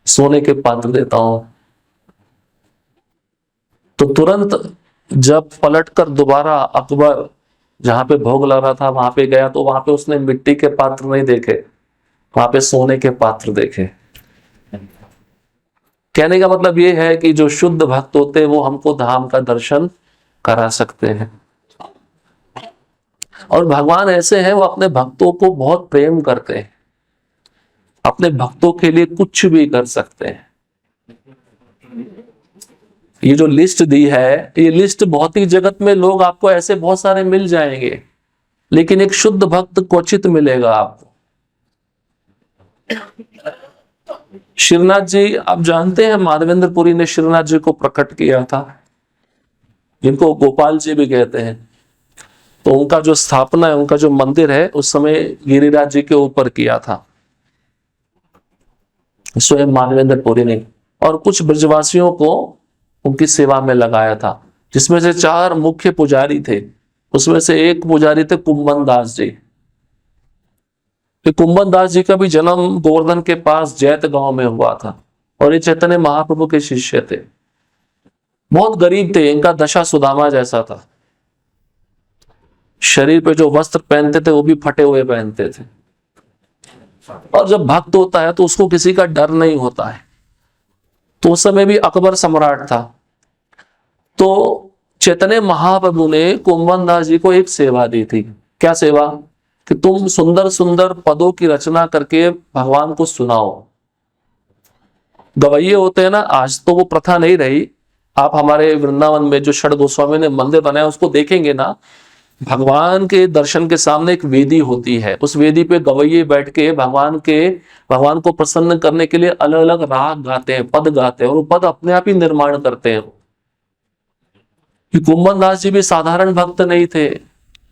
सोने के पात्र देता हूं। तो तुरंत जब पलटकर दोबारा अकबर जहां पे भोग लगा था वहां पे गया तो वहां पे उसने मिट्टी के पात्र नहीं देखे, वहां पे सोने के पात्र देखे। कहने का मतलब ये है कि जो शुद्ध भक्त होते हैं वो हमको धाम का दर्शन करा सकते हैं। और भगवान ऐसे हैं, वो अपने भक्तों को बहुत प्रेम करते हैं, अपने भक्तों के लिए कुछ भी कर सकते हैं। ये जो लिस्ट दी है, ये लिस्ट भौतिक जगत में लोग आपको ऐसे बहुत सारे मिल जाएंगे, लेकिन एक शुद्ध भक्त क्वचित मिलेगा आपको। श्रीनाथ जी आप जानते हैं, माधवेंद्रपुरी ने श्रीनाथ जी को प्रकट किया था, जिनको गोपाल जी भी कहते हैं। तो उनका जो स्थापना है, उनका जो मंदिर है, उस समय गिरिराज जी के ऊपर किया था स्वयं माधवेंद्रपुरी ने, और कुछ ब्रजवासियों को उनकी सेवा में लगाया था, जिसमें से 4 मुख्य पुजारी थे। उसमें से एक पुजारी थे कुंभन दास जी। कुंभन दास जी का भी जन्म गोवर्धन के पास जैत गांव में हुआ था, और ये चैतन्य महाप्रभु के शिष्य थे। बहुत गरीब थे, इनका दशा सुदामा जैसा था। शरीर पे जो वस्त्र पहनते थे वो भी फटे हुए पहनते थे। और जब भक्त होता है तो उसको किसी का डर नहीं होता है। तो उस समय भी अकबर सम्राट था। तो चैतन्य महाप्रभु ने कुंभन दास जी को एक सेवा दी थी। क्या सेवा? कि तुम सुंदर सुंदर पदों की रचना करके भगवान को सुनाओ। गवैये होते हैं ना, आज तो वो प्रथा नहीं रही। आप हमारे वृंदावन में जो षड गोस्वामी ने मंदिर बनाया उसको देखेंगे ना, भगवान के दर्शन के सामने एक वेदी होती है, उस वेदी पे गवैये बैठ के भगवान को प्रसन्न करने के लिए अलग अलग राग गाते हैं, पद गाते हैं, और वो पद अपने आप ही निर्माण करते हैं। कि कुंभन दास जी भी साधारण भक्त नहीं थे।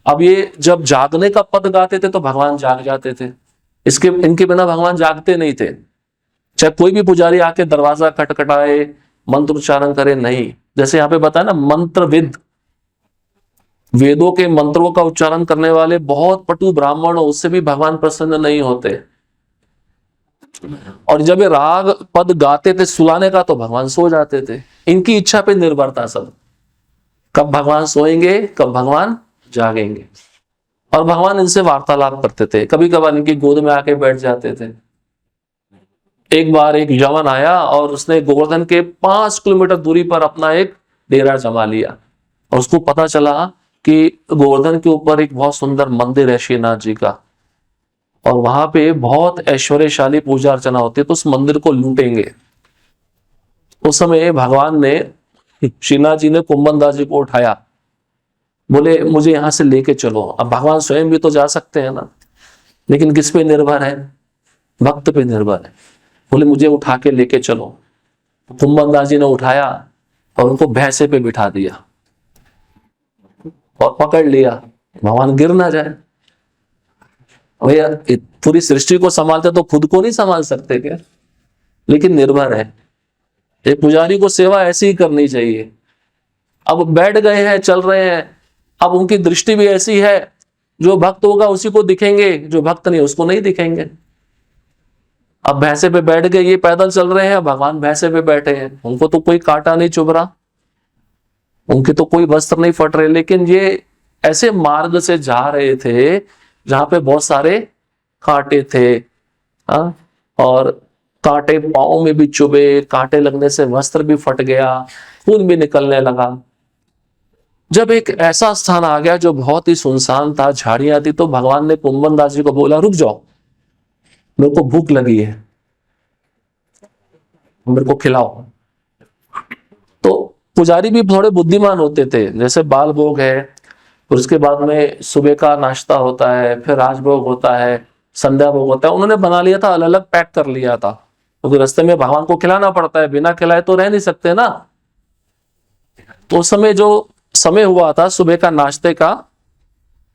अब ये जब जागने का पद गाते थे तो भगवान जाग जाते थे, इनके बिना भगवान जागते नहीं थे। चाहे कोई भी पुजारी आके दरवाजा खटखटाए, मंत्र उच्चारण करे, नहीं। जैसे यहाँ पे बताया ना, मंत्रविद, वेदों के मंत्रों का उच्चारण करने वाले बहुत पटु ब्राह्मण हो, उससे भी भगवान प्रसन्न नहीं होते। और जब ये राग पद गाते थे सुलाने का तो भगवान सो जाते थे। इनकी इच्छा पे निर्भर था सब, कब भगवान सोएंगे, कब भगवान जागेंगे। और भगवान इनसे वार्तालाप करते थे, कभी कभार इनकी गोद में आके बैठ जाते थे। एक बार एक यवन आया और उसने गोवर्धन के 5 किलोमीटर दूरी पर अपना एक डेरा जमा लिया, और उसको पता चला कि गोवर्धन के ऊपर एक बहुत सुंदर मंदिर है श्रीनाथ जी का, और वहां पे बहुत ऐश्वर्यशाली पूजा अर्चना होती है, तो उस मंदिर को लूटेंगे। उस समय भगवान ने, श्रीनाथ जी ने कुंभन दास जी को उठाया, बोले मुझे यहां से लेके चलो। अब भगवान स्वयं भी तो जा सकते हैं ना, लेकिन किस पे निर्भर है, भक्त पे निर्भर है। बोले मुझे उठा के लेके चलो। कुंभन दास जी ने उठाया और उनको भैंसे पे बिठा दिया और पकड़ लिया, भगवान गिर ना जाए। भैया पूरी सृष्टि को संभालते तो खुद को नहीं संभाल सकते क्या, लेकिन निर्भर है। एक पुजारी को सेवा ऐसी ही करनी चाहिए। अब बैठ गए हैं, चल रहे हैं, अब उनकी दृष्टि भी ऐसी है, जो भक्त होगा उसी को दिखेंगे, जो भक्त नहीं उसको नहीं दिखेंगे। अब भैंसे पे बैठ गए, ये पैदल चल रहे हैं, भगवान भैंसे पे बैठे हैं, उनको तो कोई कांटा नहीं चुभ रहा, उनके तो कोई वस्त्र नहीं फट रहे, लेकिन ये ऐसे मार्ग से जा रहे थे जहां पे बहुत सारे कांटे थे। और कांटे पांव में भी चुभे, कांटे लगने से वस्त्र भी फट गया, खून भी निकलने लगा। जब एक ऐसा स्थान आ गया जो बहुत ही सुनसान था, झाड़ियां थी, तो भगवान ने कुंभन दास जी को बोला रुक जाओ, मेरे को भूख लगी है, मेरे को खिलाओ। तो पुजारी भी थोड़े बुद्धिमान होते थे, जैसे बाल भोग है, फिर उसके बाद में सुबह का नाश्ता होता है, फिर राजभोग होता है, संध्या भोग होता है, उन्होंने बना लिया था, अलग अलग पैक कर लिया था, क्योंकि रास्ते में भगवान को खिलाना पड़ता है, बिना खिलाए तो रह नहीं सकते ना। तो उस समय जो समय हुआ था सुबह का नाश्ते का,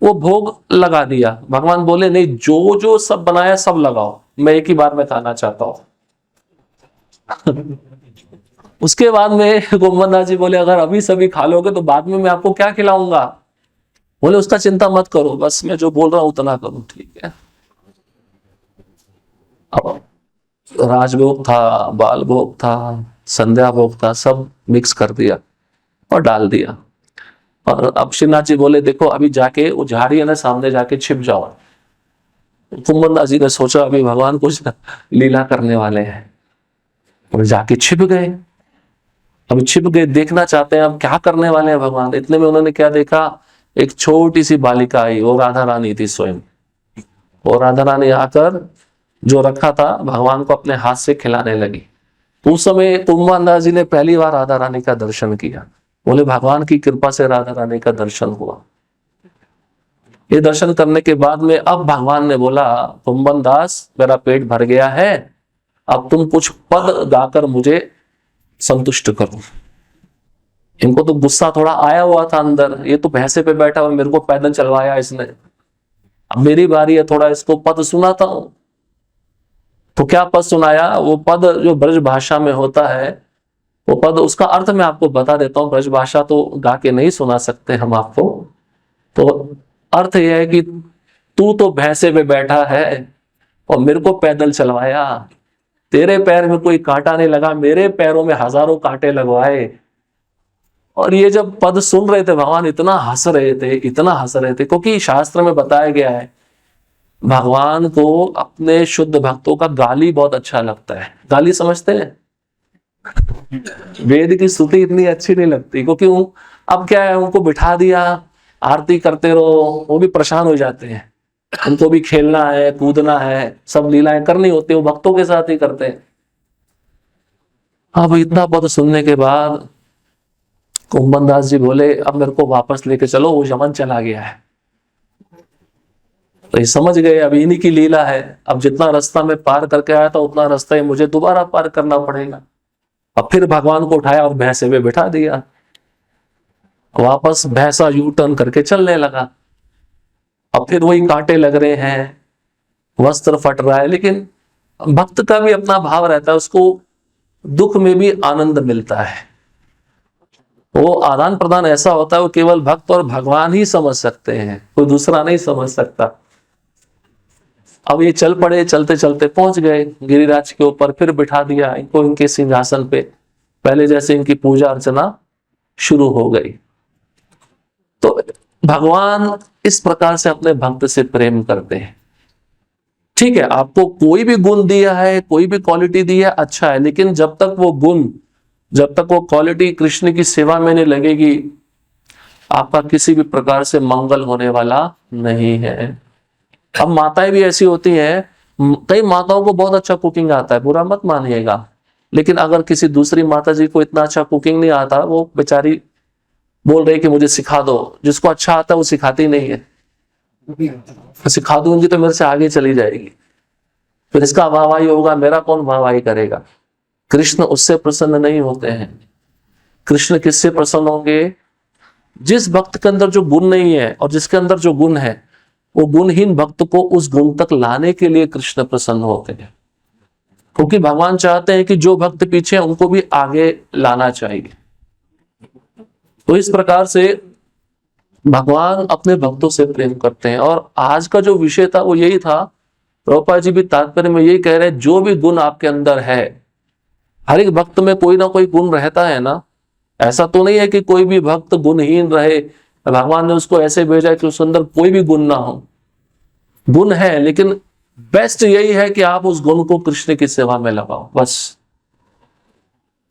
वो भोग लगा दिया। भगवान बोले नहीं, जो जो सब बनाया सब लगाओ, मैं एक ही बार में खाना चाहता हूं। उसके बाद में कुंभन दास जी बोले अगर अभी सभी खा लोगे तो बाद में मैं आपको क्या खिलाऊंगा। बोले उसका चिंता मत करो, बस मैं जो बोल रहा हूं उतना करो, ठीक है। अब राजभोग था, बाल भोग था, संध्या भोग था, सब मिक्स कर दिया और डाल दिया। और अब श्रीनाथ जी बोले देखो अभी जाके वो झाड़ी है ना सामने, जाके छिप जाओ। कुंभन दास जी ने सोचा अभी भगवान कुछ लीला करने वाले हैं, और जाके छिप गए। अब छिप गए, देखना चाहते हैं अब क्या करने वाले हैं भगवान। इतने में उन्होंने क्या देखा, एक छोटी सी बालिका आई, वो राधा रानी थी स्वयं। वो राधा रानी आकर जो रखा था भगवान को अपने हाथ से खिलाने लगी। तो उस समय कुंभन दास जी ने पहली बार राधा रानी का दर्शन किया। बोले भगवान की कृपा से राधा रानी का दर्शन हुआ। ये दर्शन करने के बाद में अब भगवान ने बोला कुंभन दास मेरा पेट भर गया है, अब तुम कुछ पद गाकर मुझे संतुष्ट करो। इनको तो गुस्सा थोड़ा आया हुआ था अंदर, ये तो भैंसे पे बैठा और मेरे को पैदल चलवाया इसने, अब मेरी बारी है, थोड़ा इसको पद सुनाता हूं। तो क्या पद सुनाया, वो पद जो ब्रज भाषा में होता है, वो पद उसका अर्थ मैं आपको बता देता हूं। ब्रज भाषा तो गा के नहीं सुना सकते हम आपको। तो अर्थ यह है कि तू तो भैंसे पे बैठा है और मेरे को पैदल चलवाया, तेरे पैर में कोई कांटा नहीं लगा, मेरे पैरों में हजारों कांटे लगवाए। और ये जब पद सुन रहे थे भगवान इतना हंस रहे थे, इतना हंस रहे थे, क्योंकि शास्त्र में बताया गया है भगवान को अपने शुद्ध भक्तों का गाली बहुत अच्छा लगता है। गाली समझते हैं, वेद की स्तुति इतनी अच्छी नहीं लगती, क्योंकि अब क्या है, उनको बिठा दिया, आरती करते रहो, वो भी परेशान हो जाते हैं। उनको भी खेलना है, कूदना है, सब लीलाएं करनी होती है, वो भक्तों के साथ ही करते हैं। अब इतना पद सुनने के बाद कुंभन दास जी बोले अब मेरे को वापस लेके चलो, वो यमन चला गया है। तो ये समझ गए अब इन्हीं की लीला है, अब जितना रास्ता मैं पार करके आया था उतना रास्ता ही मुझे दोबारा पार करना पड़ेगा। अब फिर भगवान को उठाया और भैंसे पे बिठा दिया, वापस भैंसा यू टर्न करके चलने लगा। अब फिर वही कांटे लग रहे हैं, वस्त्र फट रहा है, लेकिन भक्त का भी अपना भाव रहता है, उसको दुख में भी आनंद मिलता है। वो आदान प्रदान ऐसा होता है, वो केवल भक्त और भगवान ही समझ सकते हैं, कोई दूसरा नहीं समझ सकता। अब ये चल पड़े, चलते चलते पहुंच गए गिरिराज के ऊपर, फिर बिठा दिया इनको इनके सिंहासन पे। पहले जैसे इनकी पूजा अर्चना शुरू हो गई। तो भगवान इस प्रकार से अपने भक्त से प्रेम करते हैं। ठीक है, आपको कोई भी गुण दिया है, कोई भी क्वालिटी दी है, अच्छा है, लेकिन जब तक वो गुण, जब तक वो क्वालिटी कृष्ण की सेवा में नहीं लगेगी, आपका किसी भी प्रकार से मंगल होने वाला नहीं है। अब माताएं भी ऐसी होती हैं, कई माताओं को बहुत अच्छा कुकिंग आता है, बुरा मत मानिएगा, लेकिन अगर किसी दूसरी माता जी को इतना अच्छा कुकिंग नहीं आता, वो बेचारी बोल रही कि मुझे सिखा दो, जिसको अच्छा आता है वो सिखाती नहीं है, सिखा दूंगी तो मेरे से आगे चली जाएगी, फिर इसका वाहवाही होगा, मेरा कौन वाहवाही करेगा। कृष्ण उससे प्रसन्न नहीं होते हैं। कृष्ण किससे प्रसन्न होंगे? जिस भक्त के अंदर जो गुण नहीं है और जिसके अंदर जो गुण है, वो गुणहीन भक्त को उस गुण तक लाने के लिए कृष्ण प्रसन्न होते हैं, क्योंकि भगवान चाहते हैं कि जो भक्त पीछे हैं उनको भी आगे लाना चाहिए। तो इस प्रकार से भगवान अपने भक्तों से प्रेम करते हैं। और आज का जो विषय था वो यही था, प्रभुपाद जी भी तात्पर्य में यही कह रहे हैं, जो भी गुण आपके अंदर है, हर एक भक्त में कोई ना कोई गुण रहता है ना, ऐसा तो नहीं है कि कोई भी भक्त गुणहीन रहे, भगवान ने उसको ऐसे भेजा कि उसके अंदर कोई भी गुण ना हो। गुण है, लेकिन बेस्ट यही है कि आप उस गुण को कृष्ण की सेवा में लगाओ, बस।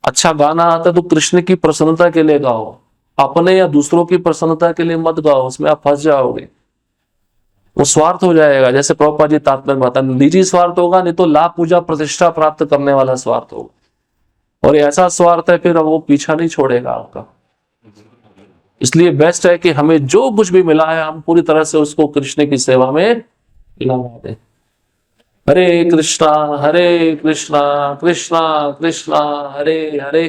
अच्छा गाना आता तो कृष्ण की प्रसन्नता के लिए गाओ, अपने या दूसरों की प्रसन्नता के लिए मत गाओ, उसमें आप फंस जाओगे, वो स्वार्थ हो जाएगा। जैसे प्रभुपाद जी तात्पर्य में बताते, निजी स्वार्थ होगा, नहीं तो लाभ पूजा प्रतिष्ठा प्राप्त करने वाला स्वार्थ होगा, और ऐसा स्वार्थ है फिर वो पीछा नहीं छोड़ेगा आपका। इसलिए बेस्ट है कि हमें जो कुछ भी मिला है हम पूरी तरह से उसको कृष्ण की सेवा में लगा दें। हरे कृष्णा कृष्णा कृष्णा हरे हरे,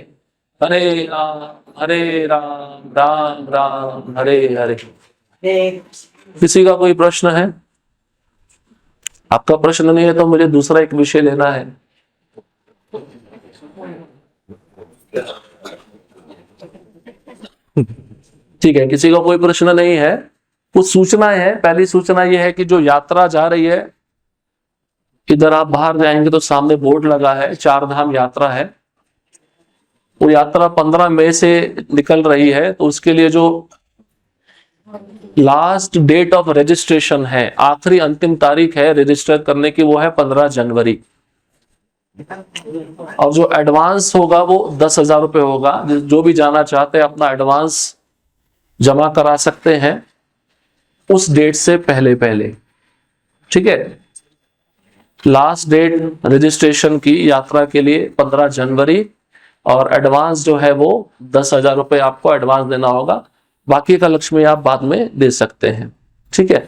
हरे राम राम राम हरे हरे। किसी का कोई प्रश्न है? आपका प्रश्न नहीं है तो मुझे दूसरा एक विषय लेना है। ठीक है, किसी का कोई प्रश्न नहीं है। कुछ सूचनाएं हैं। पहली सूचना यह है कि जो यात्रा जा रही है, इधर आप बाहर जाएंगे तो सामने बोर्ड लगा है, 4 धाम यात्रा है। वो यात्रा 15 मई से निकल रही है, तो उसके लिए जो लास्ट डेट ऑफ रजिस्ट्रेशन है, आखिरी अंतिम तारीख है रजिस्टर करने की, वो है 15 जनवरी। और जो एडवांस होगा वो 10,000 रुपये होगा। जो भी जाना चाहते हैं अपना एडवांस जमा करा सकते हैं उस डेट से पहले पहले। ठीक है, लास्ट डेट रजिस्ट्रेशन की यात्रा के लिए 15 जनवरी, और एडवांस जो है वो 10,000 रुपये आपको एडवांस देना होगा, बाकी का लक्ष्मी आप बाद में दे सकते हैं। ठीक है,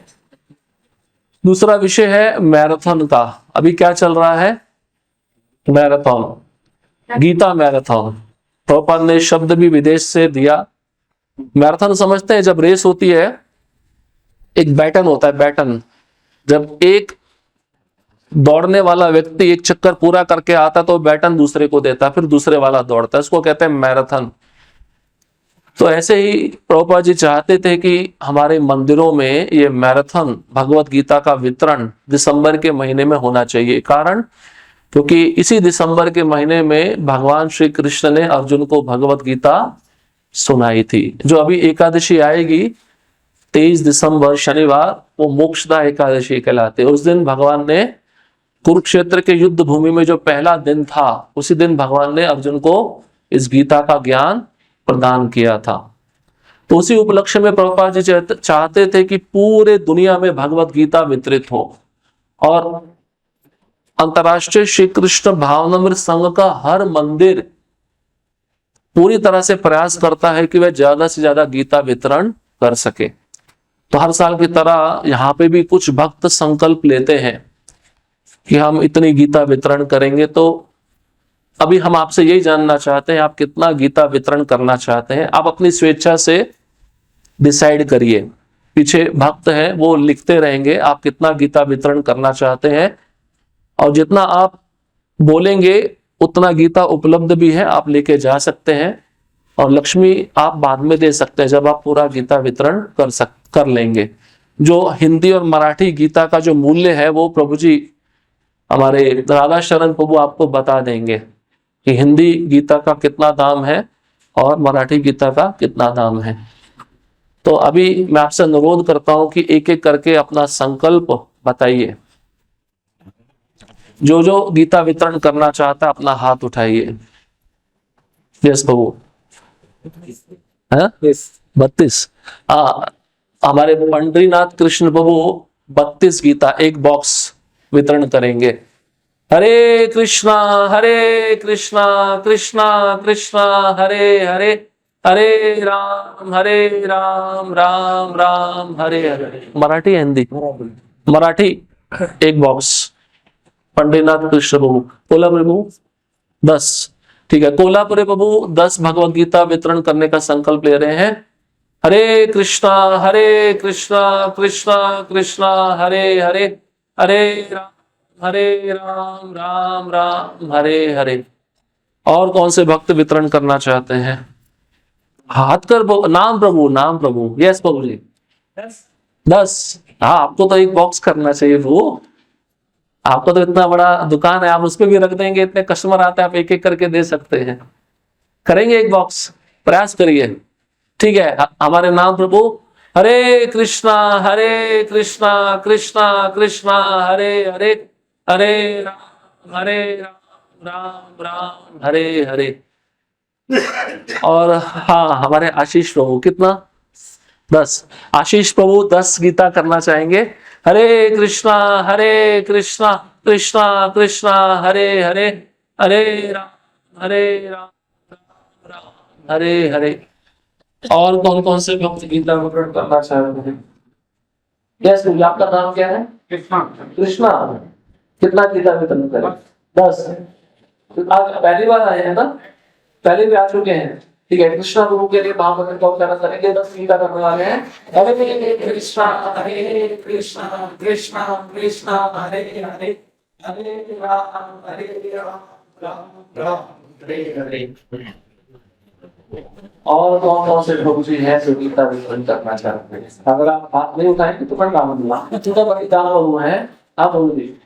दूसरा विषय है मैराथन का। अभी क्या चल रहा है? Marathon, Gita marathon. प्रभुपाद ने शब्द भी विदेश से दिया। मैराथन समझते हैं, जब रेस होती है, एक बैटन होता है, बैटन। जब एक दौड़ने वाला व्यक्ति एक चक्कर पूरा करके आता तो बैटन दूसरे को देता, फिर दूसरे वाला दौड़ता है, इसको कहते हैं मैराथन। तो ऐसे ही प्रभुपाद जी चाहते थे कि हमारे मंदिरों में ये मैराथन भगवत गीता का वितरण दिसंबर के महीने में होना चाहिए। कारण, क्योंकि इसी दिसंबर के महीने में भगवान श्री कृष्ण ने अर्जुन को भगवत गीता सुनाई थी। जो अभी एकादशी आएगी 23 दिसंबर शनिवार, वो मोक्षदा एकादशी कहलाते। उस दिन भगवान ने कुरुक्षेत्र के युद्ध भूमि में जो पहला दिन था, उसी दिन भगवान ने अर्जुन को इस गीता का ज्ञान प्रदान किया था। तो उसी उपलक्ष्य में प्रभुपाद जी चाहते थे कि पूरे दुनिया में भगवत गीता वितरित हो, और अंतर्राष्ट्रीय श्री कृष्ण भावनामृत संघ का हर मंदिर पूरी तरह से प्रयास करता है कि वह ज्यादा से ज्यादा गीता वितरण कर सके। तो हर साल की तरह यहाँ पे भी कुछ भक्त संकल्प लेते हैं कि हम इतनी गीता वितरण करेंगे। तो अभी हम आपसे यही जानना चाहते हैं, आप कितना गीता वितरण करना चाहते हैं? आप अपनी स्वेच्छा से डिसाइड करिए। पीछे भक्त हैं, वो लिखते रहेंगे आप कितना गीता वितरण करना चाहते हैं, और जितना आप बोलेंगे उतना गीता उपलब्ध भी है, आप लेके जा सकते हैं, और लक्ष्मी आप बाद में दे सकते हैं जब आप पूरा गीता वितरण कर लेंगे। जो हिंदी और मराठी गीता का जो मूल्य है वो प्रभु जी हमारे राधा शरण प्रभु आपको बता देंगे कि हिंदी गीता का कितना दाम है और मराठी गीता का कितना दाम है। तो अभी मैं आपसे अनुरोध करता हूं कि एक एक करके अपना संकल्प बताइए। जो जो गीता वितरण करना चाहता है अपना हाथ उठाइए। यस प्रभु। 32। हमारे पंडरीनाथ कृष्ण प्रभु 32 गीता एक बॉक्स वितरण करेंगे। हरे कृष्णा कृष्णा कृष्णा हरे हरे, हरे राम राम राम हरे हरे। मराठी हिंदी? मराठी एक बॉक्स पंडरीनाथ कृष्ण प्रभु। कोल्हापुरी प्रभु 10। ठीक है, कोल्हापुरी प्रभु 10 भगवत गीता वितरण करने का संकल्प ले रहे हैं। हरे कृष्णा कृष्णा कृष्णा हरे हरे, हरे राम राम हरे हरे। और कौन से भक्त वितरण करना चाहते हैं? हाथ कर नाम प्रभु। यस प्रभु जी 10। हाँ, आपको तो एक बॉक्स करना चाहिए प्रभु, आपका तो इतना बड़ा दुकान है, आप उस पर भी रख देंगे, इतने कस्टमर आते हैं, आप एक एक करके दे सकते हैं। करेंगे एक बॉक्स, प्रयास करिए। ठीक है, हमारे नाम प्रभु हरे कृष्णा कृष्णा कृष्णा हरे हरे, हरे राम हरे हरे। और हाँ, हमारे आशीष प्रभु कितना? 10। आशीष प्रभु 10 गीता करना चाहेंगे। हरे कृष्णा कृष्णा कृष्णा हरे हरे, हरे राम हरे हरे। और कौन कौन से भक्त गीता वितरण करना चाहते हैं? यस, आपका नाम क्या है? कृष्णा। कितना गीता वितरण करें? 10। आज पहली बार आए हैं ना? पहले भी आ चुके हैं। ठीक है, कृष्णा गुरु के लिए भाव को उच्चारण करेंगे। 10 गीता करने वाले हैं। हरे कृष्णा कृष्णा कृष्णा हरे हरे, हरे राम राम हरे हरे। और कौन कौन से प्रभु जी हैं जो गीता वितरण करना चाहते हैं? अगर आप हाथ नहीं उठाएंगे तो प्रणाम दूंगा। सीतापति राम प्रभु हैं, आप प्रभु जी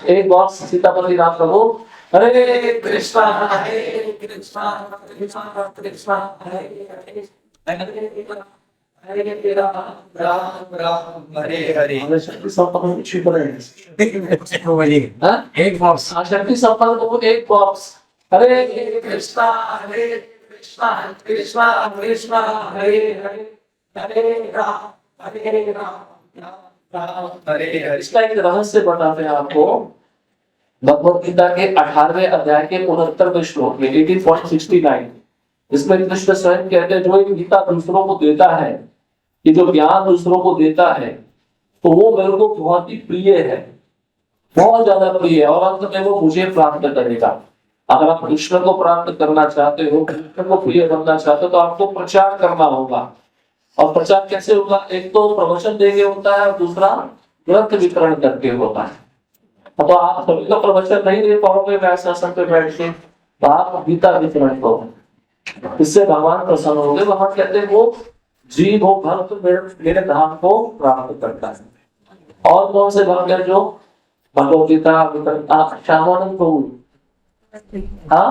एक बॉक्स सीतापति राम प्रभु। हरे कृष्णा कृष्णा कृष्णा हरे हरे, हरे राम हरे हरे। शक्ति संपन्न एक बॉक्स, शक्ति संपन्न को एक बॉक्स। हरे कृष्णा कृष्णा कृष्णा हरे हरे, हरे राम हरे हरे। इसका एक रहस्य बताते हैं आपको। भगवत गीता के 18वें अध्याय के 69वें श्लोक में 18.69 इसमें कृष्ण स्वयं कहते हैं, जो एक गीता दूसरों को देता है, ये जो ज्ञान दूसरों को देता है, तो वो मेरे को बहुत ही प्रिय है, बहुत ज्यादा प्रिय है, और अंत में वो मुझे प्राप्त करेगा। अगर आप कृष्ण को प्राप्त करना चाहते हो, कृष्ण को प्रिय बनना चाहते हो, तो आपको प्रचार करना होगा। और प्रचार कैसे होगा? एक तो प्रवचन देंगे होता है, और दूसरा ग्रंथ वितरण करके होता है। तो आप सभी को प्रवचन नहीं दे पाओगे वैसे आसन पे बैठ के, तो आप गीता वितरण करो, इससे भगवान प्रसन्न होंगे। भगवान कहते हैं वो जीव हो भक्त मेरे धाम को प्राप्त करता है। और कौन से भक्त है जो भगवत गीता वितरण? श्यामानंद प्रभु, हाँ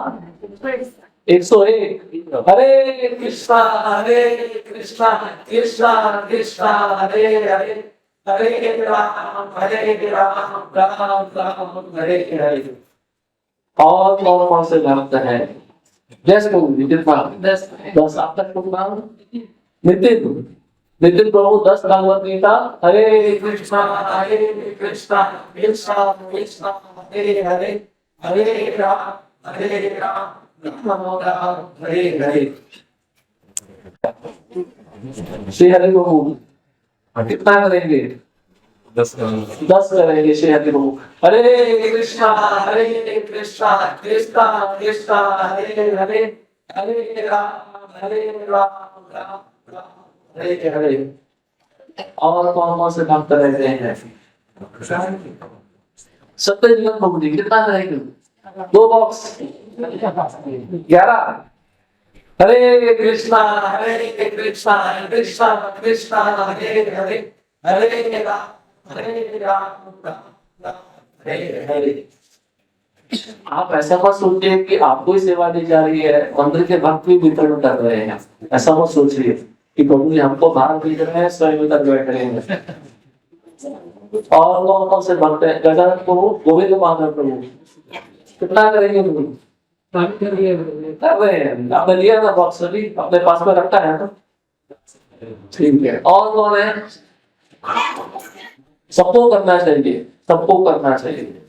101। हरे कृष्णा कृष्णा कृष्णा हरे हरे, हरे राम राम हरे हरे। और कौन कौन से भक्त हैं? जैसे 10 आप तक नाम नितिन, नितिन प्रभु 10 भागवत गीता। हरे कृष्णा कृष्णा कृष्णा हरे हरे, हरे राम राम राम हरे हरे। श्री हरि प्रभु कितना करेंगे? 10 करेंगे। श्री हरि प्रभु हरे कृष्णा कृष्णा कृष्णा हरे हरे, हरे राम राम हरे हरे। और कौन से भक्त रहते हैं? सत्य जीवन प्रभु जी कितना करेंगे? 2 बॉक्स 11। हरे कृष्णा कृष्णा कृष्णा हरे हरे, हरे राम हरे हरे। आप ऐसा मत सोचिए कि आपको ही सेवा दी जा रही है, मंदिर के भक्त भी वितरण कर रहे हैं। ऐसा मत सोचिए कि प्रभु जी हमको बाहर भेज रहे हैं, स्वयं इधर बैठ रहे हैं। और कौन से भक्त हैं? गजानन प्रभु, गोविंद माधव प्रभु कितना करेंगे? प्रभु कर रहे हैं। आपने लिया ना बॉक्स, अभी अपने पास में रखा है ना? ठीक है। और कौन है? सबको करना चाहिए, सबको करना चाहिए।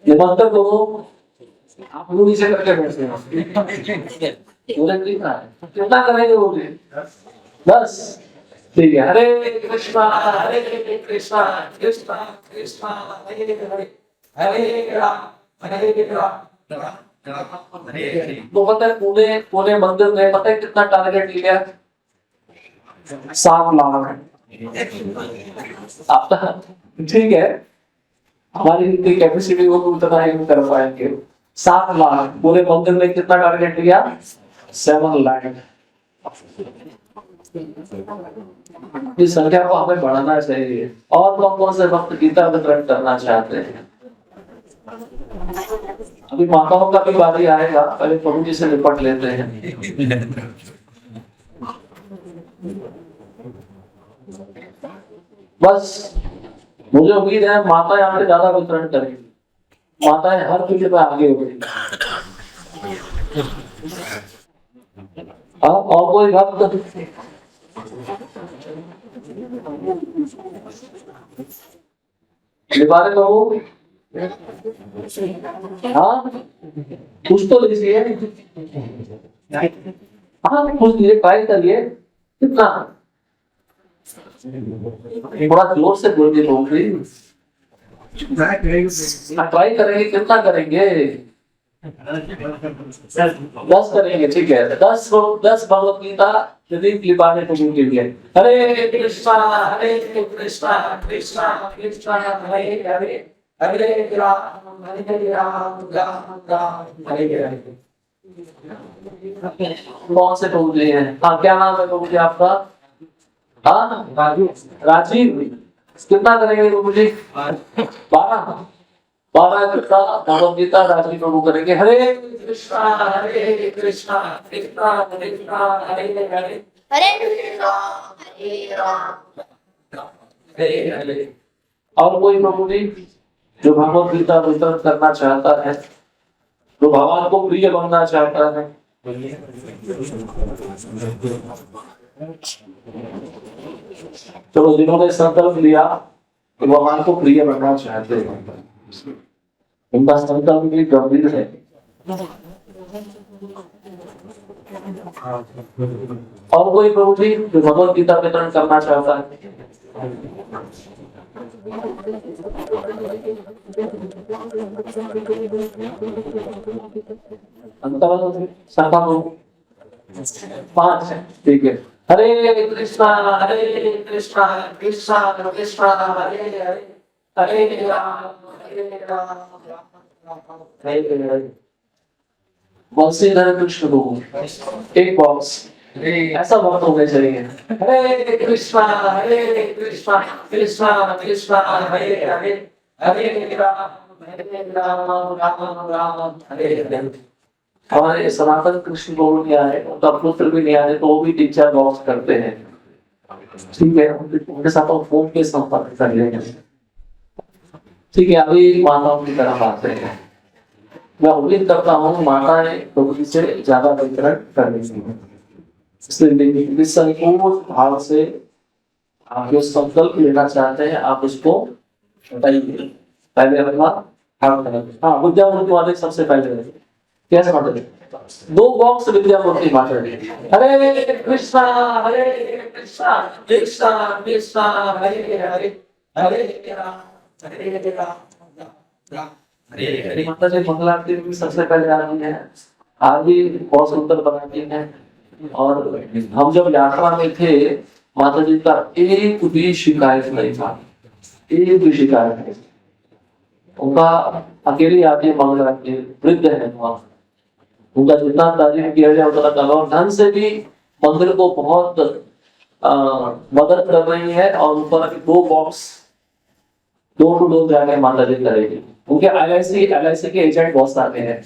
ये मंत्र को आप लोग इसे करके बैठते हैं। कितना करेंगे वो? 10। ठीक है। हरे कृष्णा कृष्णा कृष्णा हरे हरे, हरे राम हरे हरे। तो पता है पुणे मंदिर में पता है कितना टारगेट लिया? 7 लाख। आपका ठीक है, हमारी इतनी कैपेसिटी वो उतना ही कर पाएंगे। 7 लाख पूरे मंदिर में कितना टारगेट लिया? 7 लाख। इस संख्या को हमें बढ़ाना चाहिए। और कौन से भक्त गीता वितरण करना चाहते हैं? अभी माताओं का भी बारी आएगा, पहले प्रभु जी से निपट लेते हैं। बस मुझे उम्मीद है माता यहाँ पे ज्यादा वितरण करेंगी। माताएं हर चीज में आगे हो गई। और कोई भक्त? निवारे बाबू, हाँ कुछ तो लीजिए। हाँ कुछ लीजिए, ट्राई करिए। कितना? थोड़ा जोर से बोलिए लोग। ट्राई करेंगे। कितना करेंगे? 10 करेंगे। ठीक है। 10 भगवत गीता यदि लिपाने को के लिए। हरे कृष्णा कृष्णा कृष्णा हरे हरे, हरे राम राम हरे हरे। कौन से प्रभु जी हैं? हाँ क्या नाम है प्रभु जी आपका? हाँ राजीव। कितना करेंगे प्रभु जी? 12 गीता भगवत गीता राजीव प्रभु करेंगे। हरे कृष्णा कृष्णा कृष्णा हरे हरे, हरे राम हरे हरे। और कोई प्रभु जी जो भगवत गीता वितरण करना चाहता है, जो भगवान को प्रिय बनना चाहता है? चलो, जिन्होंने संकल्प लिया कि भगवान को प्रिय बनना चाहते हैं, उनका संकल्प भी गंभीर है। और कोई प्रभु जी जो भगवत गीता वितरण करना चाहता है? संख्या 5 है। ठीक है। हरे कृष्णा कृष्णा कृष्णा हरे हरे, हरे राम बंशीधर कृष्ण प्रभु एक बॉक्स ऐसा वक्त होना चाहिए। हरे कृष्णा कृष्णा कृष्णा हरे हरे, हरे राम राम हरे हरे। हमारे सनातन कृष्ण प्रभु नहीं आए, उनका पुत्र भी नहीं आए, तो वो भी 3-4 बॉक्स करते हैं। ठीक है, उनके साथ हम फोन पे संपर्क कर लेंगे। ठीक है, अभी माताओं की तरफ आते हैं। मैं उम्मीद करता हूँ माताएं प्रभु से ज्यादा वितरण कर लेंगी। इसलिए इस संपूर्ण भाव से आप जो संकल्प लेना चाहते हैं आप उसको बताइए। पहले अपना हाँ हाँ विद्या मूर्ति वाले सबसे पहले कैसे माता जी 2 बॉक्स विद्या मूर्ति माता जी। हरे कृष्णा कृष्णा कृष्णा कृष्णा हरे हरे हरे राम हरे राम हरे माता जी मंगला आरती में सबसे पहले आती है। आरती बहुत सुंदर बनाती है। और हम जब यात्रा में थे माता जी का एक भी शिकायत नहीं था, एक भी शिकायत नहीं। उनका अकेली आती मंगल आती वृद्ध है वहां, उनका जितना तारीफ किया जाए उतना कम। और धन से भी मंदिर को बहुत मदद कर रही है। और ऊपर अभी 2 बॉक्स डोर टू डोर जाके माता जी करेगी। उनके एलआईसी के एजेंट बहुत सारे हैं।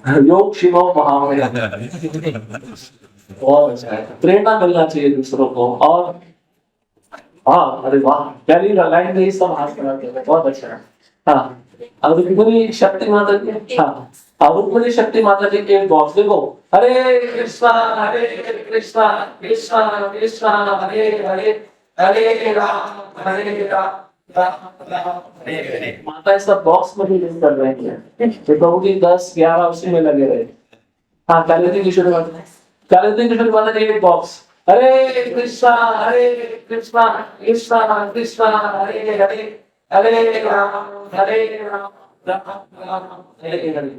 योग शिवम महामया बहुत अच्छा है। प्रेरणा मिलना चाहिए दूसरों को। और हाँ अरे वाह पहली लाइन में ही सब हाथ बनाते हैं, बहुत अच्छा है। हाँ अब रुक्मिणी शक्ति माता जी। हाँ अब रुक्मिणी शक्ति माता जी के बॉक्स देखो। हरे कृष्णा कृष्णा कृष्णा हरे हरे हरे राम राम राम हरे हरे। माता इस सब बॉक्स में भी यूज कर रही है। तो प्रभु जी 10-11 उसी में लगे रहे। हाँ कालिंदी किशोरी माता जी एक बॉक्स। हरे कृष्णा कृष्णा कृष्णा हरे हरे हरे राम राम राम हरे हरे।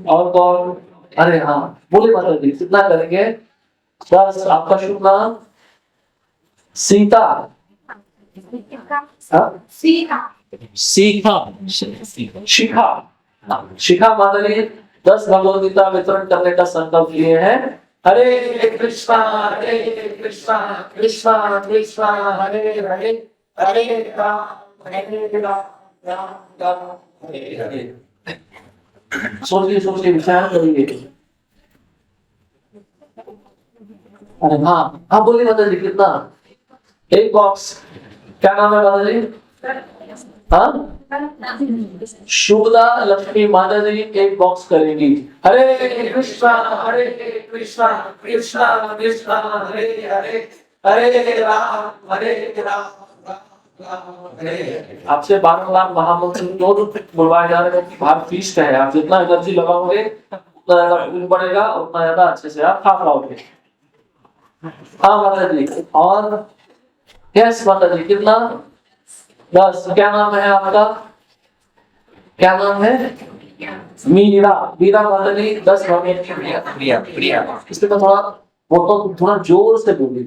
और कौन? अरे हाँ बोले माता जी कितना करेंगे? बस आपका शुभ नाम सीता। हाँ? शिखा शिखा माता जी 10 भगवद गीता वितरण करने का संकल्प लिए हैं। हरे कृष्णा कृष्णा कृष्णा हरे हरे हरे राम राम हरे हरे। सोचिए विचार करिए। अरे हाँ हाँ बोलिए माता जी कितना? एक बॉक्स। क्या नाम है माता जी? हाँ शुभला लक्ष्मी माता जी एक बॉक्स करेंगी। हरे कृष्णा कृष्णा कृष्णा हरे हरे हरे राम आपसे 12 लाख महामंत्र दोनों बुलवाए जा रहे हैं कि भाग फीस्ट है। आप जितना एनर्जी लगाओगे उतना ज्यादा खून बढ़ेगा, उतना ज्यादा अच्छे से आप खा पाओगे। हाँ माता जी। और यस माता जी कितना? 10। क्या नाम है आपका? क्या नाम है? मीरा माता जी 10 प्रिया। इसमें तो थोड़ा वो तो थोड़ा जोर से बोली।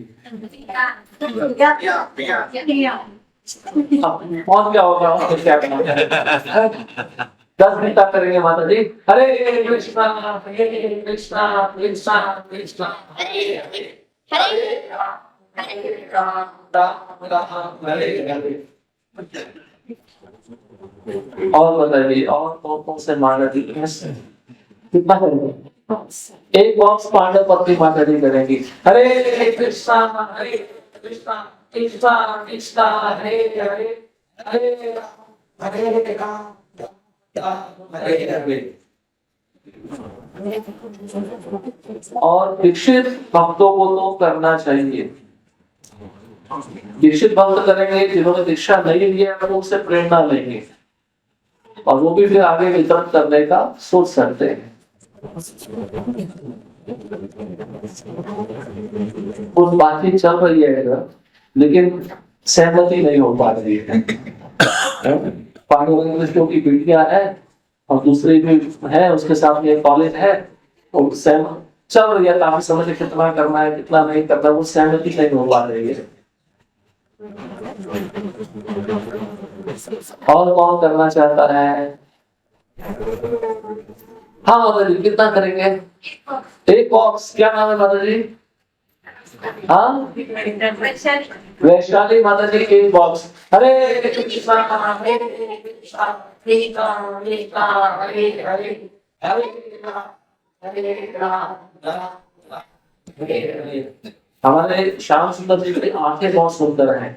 और क्या होगा? और क्या करना? 10 मिनट तक करेंगे माता जी। हरे कृष्णा कृष्णा हरे राम हरे हरे। और बताइए और कौन से माता जी कितना करेंगे? एक बॉक्स पांडव पत्नी माता जी करेंगी। हरे कृष्णा कृष्णा हरे हरे हरे राम हरे हरे। और दीक्षित भक्तों को तो करना चाहिए। दीक्षित भक्त करेंगे, जिन्होंने दीक्षा नहीं लिया है वो उससे प्रेरणा लेंगे और वो भी फिर आगे वितरण करने का सोच सकते हैं। कुछ बातचीत चल रही है लेकिन सहमति नहीं हो पा रही है। पांडुरंग कृष्ण की बेटियां है और दूसरी भी है, उसके साथ में कॉलेज है, तो सहमत चल रही है। काफी समझ कितना करना है कितना नहीं करना, वो सहमति नहीं हो पा रही है। और कौन करना चाहता है? हाँ माता जी कितना करेंगे? एक बॉक्स। क्या नाम है माता जी? हाँ वैशाली माता जी एक बॉक्स। हरे कृष्णा हमारे श्याम सुंदर जी की आंखें बहुत सुंदर हैं।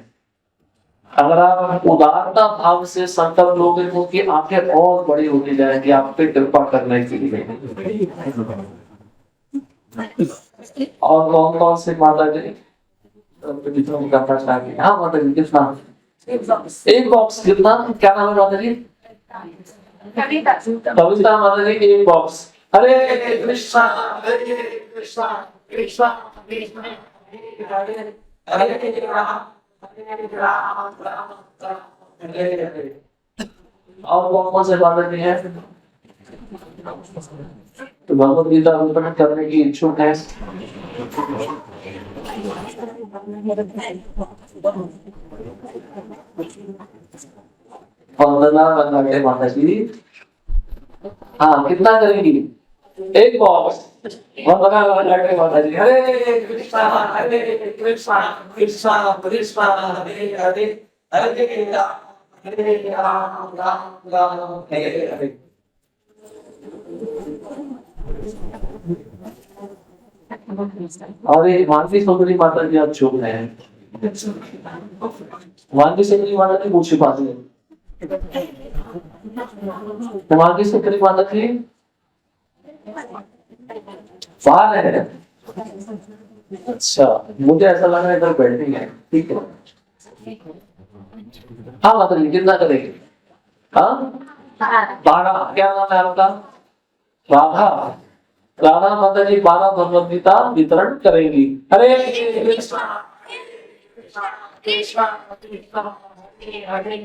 अगर आप उदारता भाव से संकल्प लोगे तो कि आंखें और बड़ी होती जाएंगी आप पे कृपा करने के लिए। और कौन कौन से माता जी करना चाहेंगे? हाँ माता जी, कितना? एक बॉक्स कितना? क्या नाम है माता जी? कविता माता जी की एक बॉक्स। हरे कृष्णा हरे कृष्णा कृष्णा कृष्णा हरे हरे हरे राम राम हरे हरे। और कौन कौन से माता जी हैं तो भगवत गीता उत्पन्न करने की इच्छुक है? और माता जी हाँ कितना करेंगी? एक बॉक्स। माता जी हरे कृष्णा कृष्णा कृष्णा हरे हरे हरे राम राम राम हरे हरे। और ये मानवी सुंदरी माता जी आप चुप हैं। मानवी सुंदरी माता जी पूछी बात है। मानवी सुंदरी माता जी बाहर है। अच्छा मुझे ऐसा लगा इधर बैठी है। ठीक है हाँ माता जी कितना करेंगे? हाँ 12। क्या नाम है आपका? राधा। राधा माता जी 12 भगवद गीता वितरण करेंगी। हरे कृष्णा कृष्णा कृष्णा हरे हरे।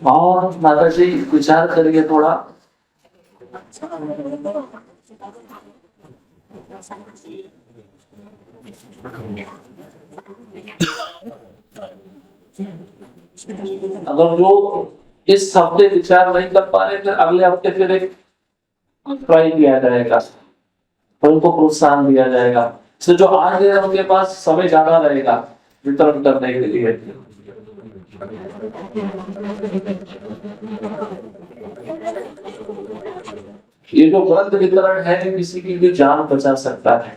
और माता जी विचार करिए थोड़ा। अगर जो इस हफ्ते विचार नहीं कर पा रहे तो अगले हफ्ते फिर एक ट्राई किया जाएगा, उनको प्रोत्साहन दिया जाएगा। तो जो आज है उनके पास समय ज्यादा रहेगा वितरण करने के लिए। ये जो ग्रंथ वितरण है किसी की भी जान बचा सकता है।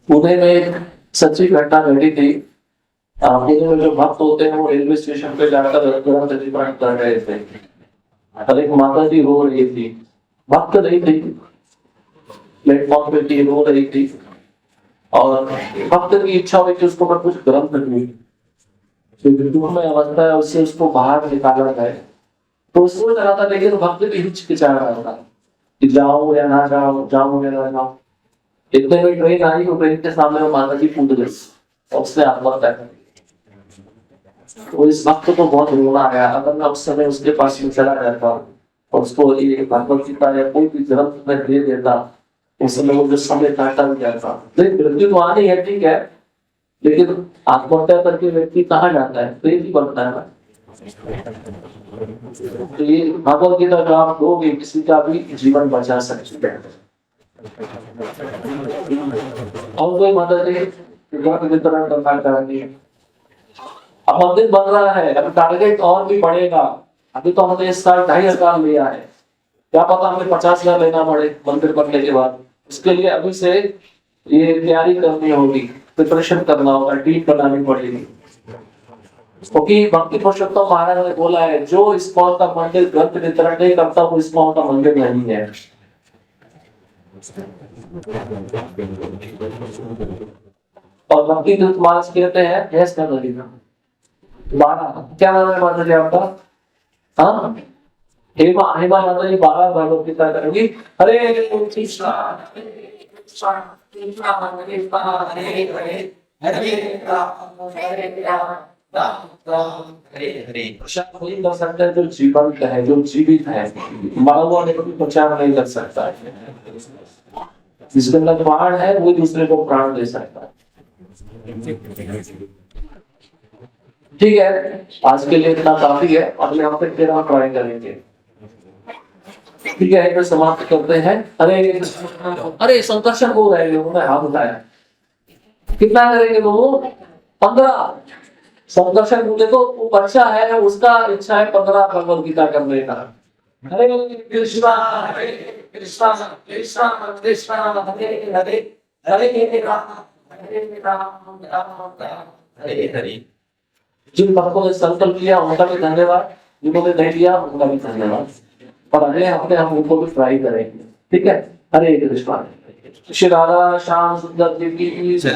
पुणे में एक सच्ची घटना घटी थी। पुणे में जो भक्त होते हैं वो रेलवे स्टेशन पे जाकर ग्रंथ वितरण कर रहे थे। और एक माता जी रो रही थी, भक्त नहीं थी, प्लेटफॉर्म पे थी, रो रही थी। और भक्त की इच्छा हुई कि उसको मैं कुछ ग्रंथ दूं, जो में अवस्था है उससे उसको बाहर निकाला जाए। तो सोच रहा था लेकिन भक्त भी हिचकिचा रहा था कि जाओ या ना जाओ, जाओ या ना जाओ। इतने में ट्रेन आई, वो ट्रेन के सामने वो माता जी कूद गई और उसने आत्महत्या कर दी। तो इस भक्त को बहुत रोना आया। अगर मैं उस समय उसके पास में चला जाता और उसको ये भगवत गीता या कोई भी ग्रंथ में दे देता, उस समय वो जो समय काटा भी जाता। मृत्यु तो आनी है ठीक है, लेकिन आत्महत्या करके व्यक्ति कहाँ जाता है? प्रेम ही बढ़ता है। तो ये भगवत गीता जो आप दोगे किसी का भी जीवन बचा सकते हैं। और कोई माता जी वितरण करना चाहेंगे? अब मंदिर बन रहा है, अब टारगेट और भी बढ़ेगा। अभी तो हमने इस साल 2,500 लिया है, क्या पता हमें 50,000 लेना पड़े मंदिर बनने के बाद। उसके लिए अभी से ये तैयारी करनी होगी, प्रिपरेशन करना होगा, टीम बनानी पड़ेगी। क्योंकि भक्ति पुरुषोत्तम महाराज ने बोला है जो इस्कॉन का मंदिर ग्रंथ वितरण नहीं करता वो इस्कॉन का मंदिर नहीं है। और भक्ति दूत मास कहते हैं यस कर लगेगा 12। क्या नाम है माता जी आपका? हाँ हेमा, हेमा माता जी 12 भगवत गीता करेंगी। हरे कृष्णा कृष्णा कृष्णा हरे हरे हरे राम राम राम हरे हरे। प्रचार वही कर सकता है जो जीवंत है, जो जीवित है। मरा ने कभी प्रचार नहीं कर सकता है। जिसके अंदर प्राण है वो दूसरे को प्राण दे सकता है। ठीक है आज के लिए इतना काफी है, अगले हफ्ते फिर हम ट्राई करेंगे। ठीक है इधर समाप्त करते हैं। अरे संकर्षण हो रहे हैं, हाथ उठाया। कितना करेंगे वो? 15। संकर्षण देखो वो बच्चा है, उसका इच्छा है 15 भगवत गीता करने का। हरे कृष्णा कृष्णा कृष्णा कृष्णा हरे हरे हरे राम राम राम हरे हरे। जिन भक्तों ने संकल्प लिया उनका भी धन्यवाद, जिन्होंने नहीं लिया उनका भी धन्यवाद। और अगले हफ्ते हम उनको भी ट्राई करेंगे, ठीक है। हरे कृष्णा। श्री राधा श्याम सुंदर जी की जय।